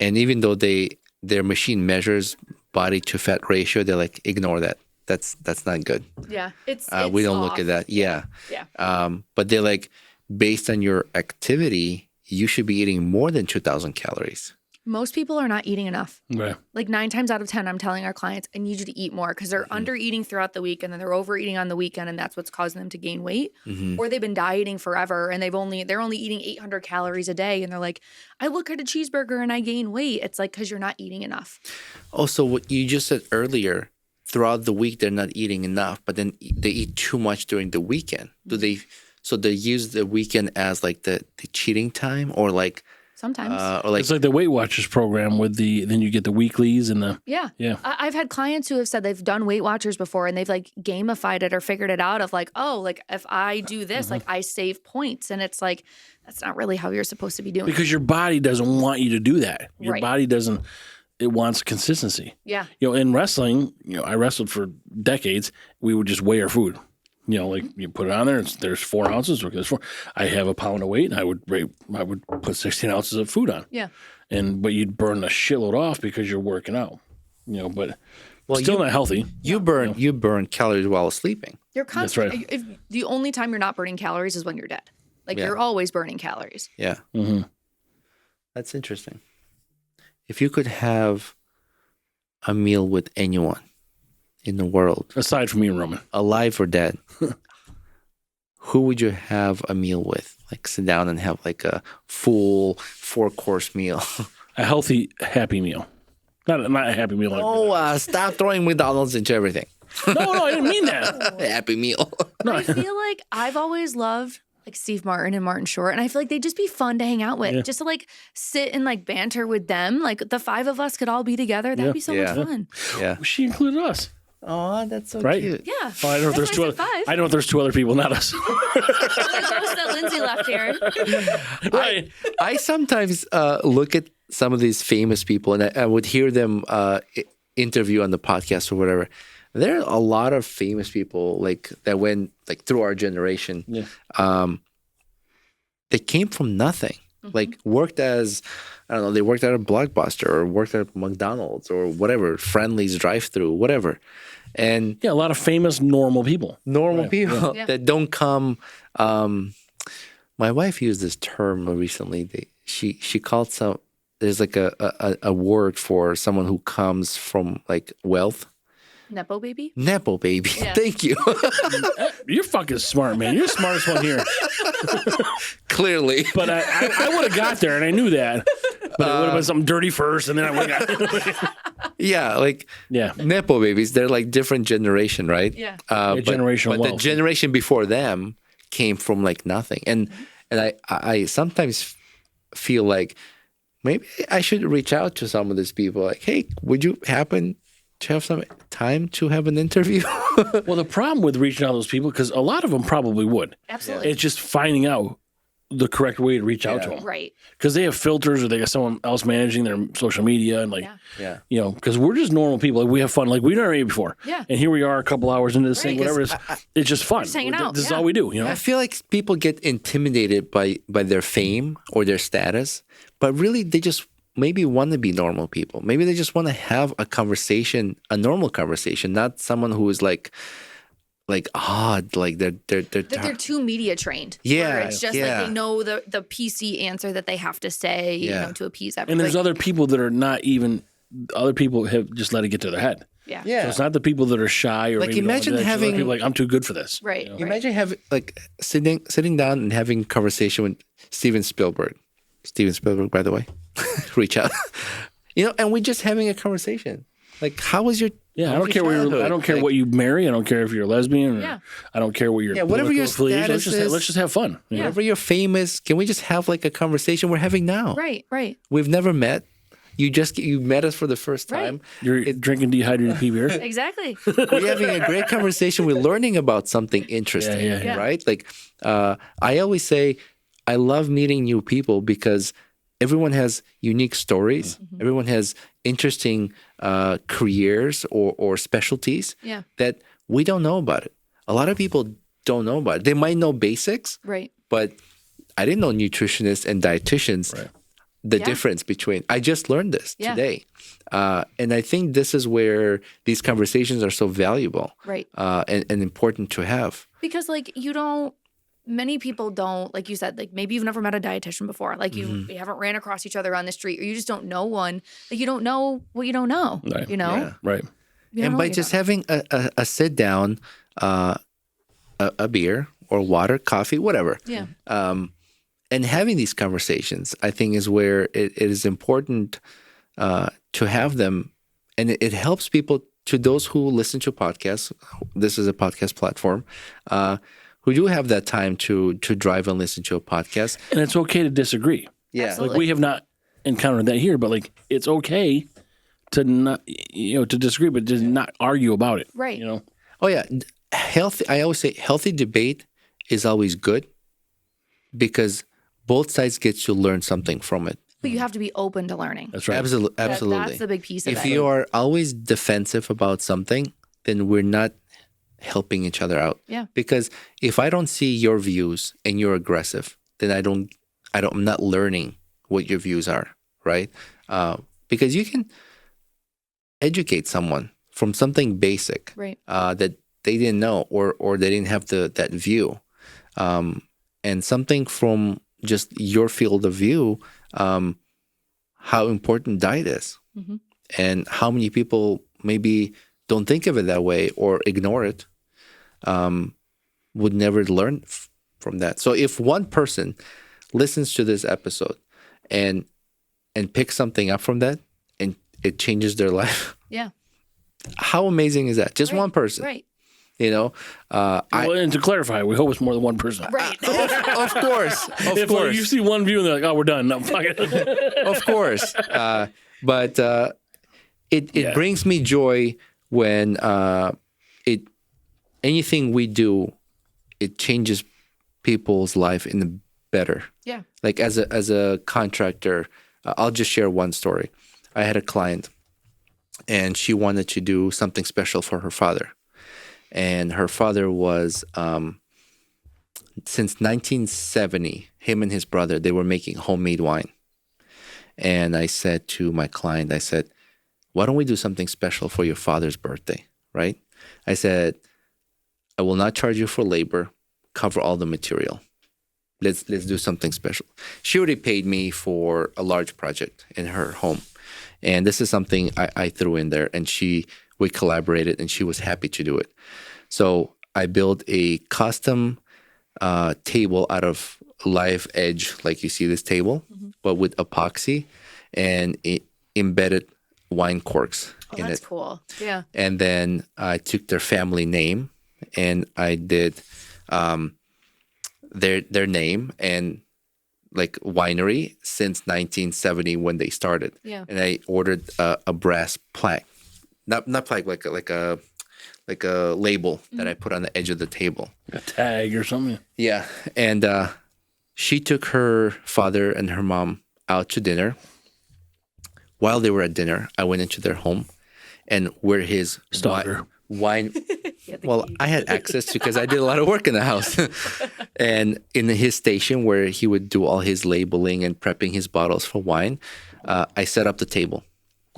and even though their machine measures body to fat ratio, they're like, ignore that. that's not good. Yeah. It's We don't look off. at that. Yeah. Yeah. But they're like, based on your activity, you should be eating more than 2,000 calories. Most people are not eating enough. Right. Like 9 times out of 10, I'm telling our clients, I need you to eat more because they're under eating throughout the week and then they're overeating on the weekend, and that's what's causing them to gain weight. Or they've been dieting forever and they're only eating 800 calories a day, and they're like, I look at a cheeseburger and I gain weight. It's like because you're not eating enough. Also, what you just said earlier, throughout the week they're not eating enough, but then they eat too much during the weekend. So they use the weekend as like the cheating time, or like Sometimes. or like It's like the Weight Watchers program with then you get the weeklies and the Yeah. Yeah. I've had clients who have said they've done Weight Watchers before and they've like gamified it or figured it out of like, oh, like if I do this, like I save points. And it's like, that's not really how you're supposed to be doing it. because your body doesn't want you to do that. Your Right. body doesn't. It wants consistency. Yeah. In wrestling, I wrestled for decades. We would just weigh our food. Like you put it on there. There's 4 ounces. There's 4. I have a pound of weight, and I would put 16 ounces of food on. Yeah. But you'd burn a shitload off because you're working out. But Well, still not healthy. you burn calories while sleeping. You're constantly, right. if the only time you're not burning calories is when you're dead. Like Yeah. you're always burning calories. Yeah. That's interesting. If you could have a meal with anyone in the world, Aside from me and Roman, alive or dead, who would you have a meal with? Like sit down and have like a full 4-course meal. a healthy, happy meal. Not a happy meal. Stop throwing McDonald's into everything. No, I didn't mean that. Happy meal. I feel like I've always loved like Steve Martin and Martin Short, and I feel like they'd just be fun to hang out with, just to like sit and like banter with them. Like the 5 of us could all be together. That'd be so much fun. Yeah. She included us. Oh, that's so Right? cute. Yeah. Oh, I know if there's That's two why I other. said 5. I know if there's 2 other people, not us. The ghost that Lindsay left here. Right. I sometimes look at some of these famous people, and I would hear them interview on the podcast or whatever. There are a lot of famous people like that went like through our generation. Yeah. They came from nothing. Like worked as, I don't know, they worked at a Blockbuster or worked at McDonald's or whatever, Friendly's drive-through, whatever. And Yeah, a lot of famous, normal people. normal people Yeah. that don't come. My wife used this term recently. She called some. There's like a word for someone who comes from like wealth. Nepo baby? Nepo baby. Yeah. Thank you. You're fucking smart, man. You're the smartest one here. Clearly. But I would have got there, and I knew that. But it would have been something dirty first, and then I would have got Yeah, like Yeah. Nepo babies. They're like different generation, right? Yeah. generational But the wealth. generation before them came from like nothing. And I sometimes feel like maybe I should reach out to some of these people. Like, hey, would you happen to have some time to have an interview? Well, the problem with reaching out to those people, because a lot of them probably would. Absolutely. It's just finding out the correct way to reach out to them. Right. Because they have filters, or they got someone else managing their social media, and like, Yeah. Yeah. because we're just normal people. Like, we have fun. Like, we never ate before. Yeah. And here we are a couple hours into this thing, Right. whatever it is. It's just fun. Just hanging out, This is yeah. all we do, I feel like people get intimidated by their fame or their status, but really they just maybe want to be normal people. Maybe they just want to have a conversation, a normal conversation, not someone who is like odd, like they're They're too media trained. Yeah, Where it's just yeah. like they know the PC answer that they have to say, Yeah. to appease everybody. And there's other people that are not even, other people have just let it get to their head. Yeah. Yeah. So it's not the people that are shy or Like, maybe don't imagine do that. It's other having- people like, I'm too good for this. Right. right. Imagine having like sitting down and having a conversation with Steven Spielberg. Steven Spielberg, by the way, reach out. And we're just having a conversation. Like, how was your Yeah, I how don't was care your where childhood? I don't care Like, what you marry. I don't care if you're a lesbian. Or Yeah. I don't care what your whatever your political affiliation. status is. Let's just have fun. you know? whenever you're famous, can we just have like a conversation we're having now? Right. Right. We've never met. You met us for the first Right. time. You're drinking dehydrated pea beer. Exactly. We're having a great conversation. We're learning about something interesting, Yeah. right? Like I always say, I love meeting new people because everyone has unique stories. Everyone has interesting careers or specialties Yeah. that we don't know about it. A lot of people don't know about it. They might know basics, Right. but I didn't know nutritionists and dietitians the Yeah. difference between. I just learned this Yeah. today. And I think this is where these conversations are so valuable, Right. and important to have. Because like many people don't, like you said, like maybe you've never met a dietitian before. Like you haven't ran across each other on the street, or you just don't know one. Like you don't know what you don't know, Right. you know? Yeah. Right. You don't And know by what you just don't know. having a sit down, a beer or water, coffee, whatever, Yeah. and having these conversations, I think is where it is important to have them. And it helps people, to those who listen to podcasts. This is a podcast platform, who do have that time to drive and listen to a podcast. And it's okay to disagree. Yeah. Absolutely. Like we have not encountered that here, but like it's okay to not, to disagree, but just not argue about it. Right. You know. Oh yeah. Healthy. I always say healthy debate is always good, because both sides get to learn something from it. But you have to be open to learning. That's right. Absolutely. That's the big piece of If it. you are always defensive about something, then we're not helping each other out. Yeah. Because if I don't see your views and you're aggressive, then I'm not learning what your views are, right? Because you can educate someone from something basic, Right. that they didn't know, or they didn't have that view, and something from just your field of view, how important diet is, Mhm. and how many people maybe don't think of it that way or ignore it, would never learn from that. So if one person listens to this episode and picks something up from that, and it changes their life, Yeah. how amazing is that? Just Right. one person, Right. you know? Well, and to clarify, we hope it's more than one person. Right. Of course, of If course. you see one view and they're like, "Oh, we're done," no, fuck it. Of course. But it brings me joy when anything we do, it changes people's life in the better. Yeah. Like as a contractor, I'll just share one story. I had a client, and she wanted to do something special for her father. And her father was, since 1970, him and his brother, they were making homemade wine. And I said to my client, I said, why don't we do something special for your father's birthday, right? I said, I will not charge you for labor, cover all the material. Let's do something special. She already paid me for a large project in her home. And this is something I threw in there, and we collaborated, and she was happy to do it. So I built a custom table out of live edge, like you see this table, but with epoxy and embedded wine corks Oh, in that's it. cool. Yeah. And then I took their family name, and I did their name and like winery since 1970 when they started. Yeah. And I ordered a brass plaque, not plaque, like a label that I put on the edge of the table. A tag or something. Yeah. And she took her father and her mom out to dinner. While they were at dinner, I went into their home, and where his Stalker. wine. Well, I had access to, because I did a lot of work in the house. And in his station where he would do all his labeling and prepping his bottles for wine, I set up the table,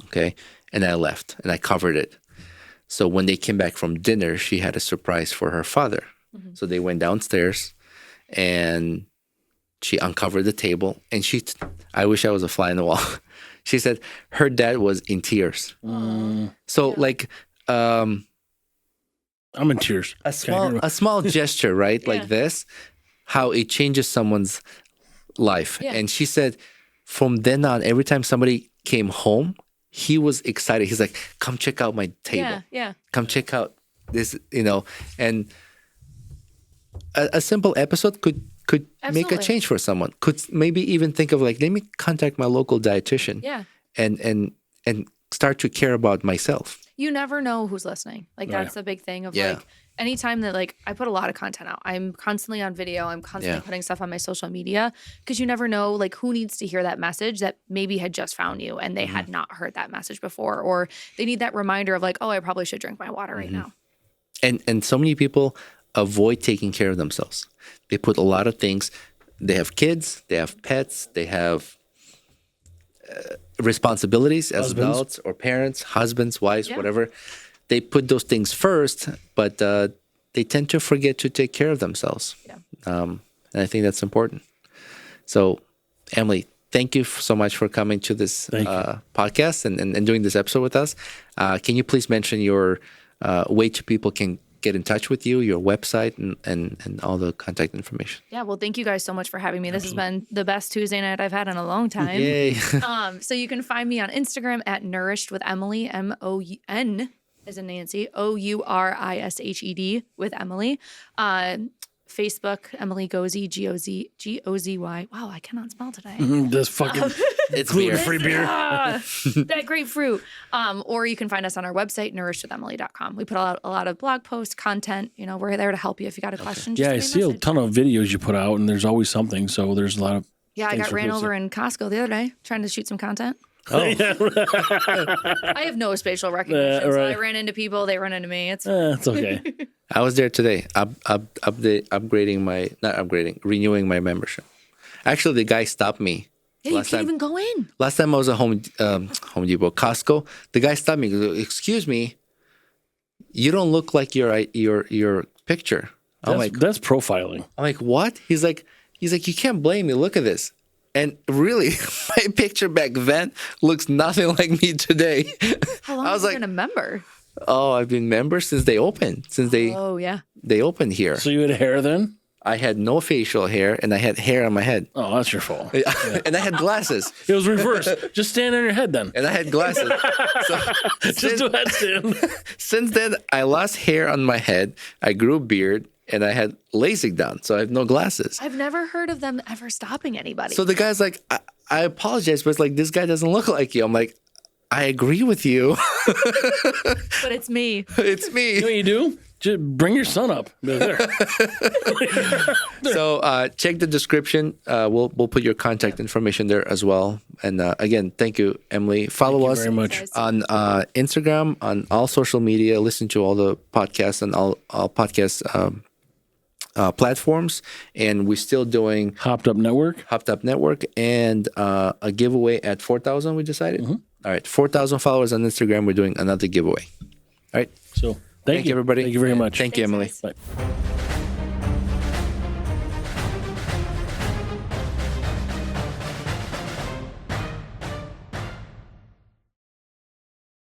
okay? And I left, and I covered it. So when they came back from dinner, she had a surprise for her father. So they went downstairs, and she uncovered the table, and I wish I was a fly in the wall. She said her dad was in tears. So like, I'm in tears. a small gesture, right? Yeah. Like this, how it changes someone's life. Yeah. And she said from then on, every time somebody came home, he was excited. He's like, come check out my table. Yeah. Yeah. Come check out this, and a simple episode could make a Absolutely. change for someone. Could maybe even think of like, let me contact my local dietitian. Yeah. And start to care about myself. You never know who's listening. Like Right. that's the big thing of Yeah. like anytime that like I put a lot of content out. I'm constantly on video. I'm constantly Yeah. putting stuff on my social media because you never know like who needs to hear that message that maybe had just found you and they had not heard that message before, or they need that reminder of like, oh, I probably should drink my water right now. And so many people avoid taking care of themselves. They put a lot of things. They have kids, they have pets, they have responsibilities as Husbands. adults or parents, husbands, wives, Yeah. whatever. They put those things first, but they tend to forget to take care of themselves. Yeah. And I think that's important. So, Emily, thank you so much for coming to this podcast and doing this episode with us. Can you please mention your way to people can get in touch with you, your website, and all the contact information? Yeah, well, thank you guys so much for having me. This has been the best Tuesday night I've had in a long time. Yay. So you can find me on Instagram at Nourished with Emily, MON as in Nancy, OURISHED with Emily. Facebook, Emily Gozy, Gozy. Wow, I cannot spell today. This fucking It's beer. gluten-free beer. That grapefruit. Or you can find us on our website, nourishedwithemily.com. We put out a lot of blog posts, content. You know, we're there to help you if you got a question. Just Yeah, I leave me a see a message. ton of videos you put out, and there's always something. So there's a lot of. Yeah, I Thanks got for ran posting. over in Costco the other day trying to shoot some content. Oh, I have no spatial recognition, so right. I ran into people. They run into me. It's it's okay. I was there today, renewing my membership. Actually, the guy stopped me. yeah, you can't even go in. Last time I was at Home Depot, Costco. The guy stopped me. He goes, "Excuse me, you don't look like your picture." That's profiling. I'm like, what? He's like, you can't blame me. Look at this. And really, my picture back then looks nothing like me today. How long I have was you like, been a member? oh, I've been member since they opened. Oh, yeah. They opened here. So you had hair then? I had no facial hair, and I had hair on my head, Oh, that's your fault. and I had glasses, It was reversed. Just stand on your head then. and I had glasses. So Just do that stand. since then, I lost hair on my head. I grew a beard, and I had LASIK done, so I have no glasses. I've never heard of them ever stopping anybody. So the guy's like, I apologize, but it's like, this guy doesn't look like you. I'm like, I agree with you. but it's me. It's me. You know what you do? Just bring your son up. There. So check the description. We'll put your contact information there as well. And again, thank you, Emily. Follow us very much. Guys. on Instagram, on all social media. Listen to all the podcasts and all podcast platforms. And we're still doing Hopped Up Network. Hopped Up Network and a giveaway at 4,000. We decided. Mm-hmm. All right, 4,000 followers on Instagram. We're doing another giveaway. All right. So thank you, everybody. Thank you very much. Thank you, Emily. Thanks, guys. Bye.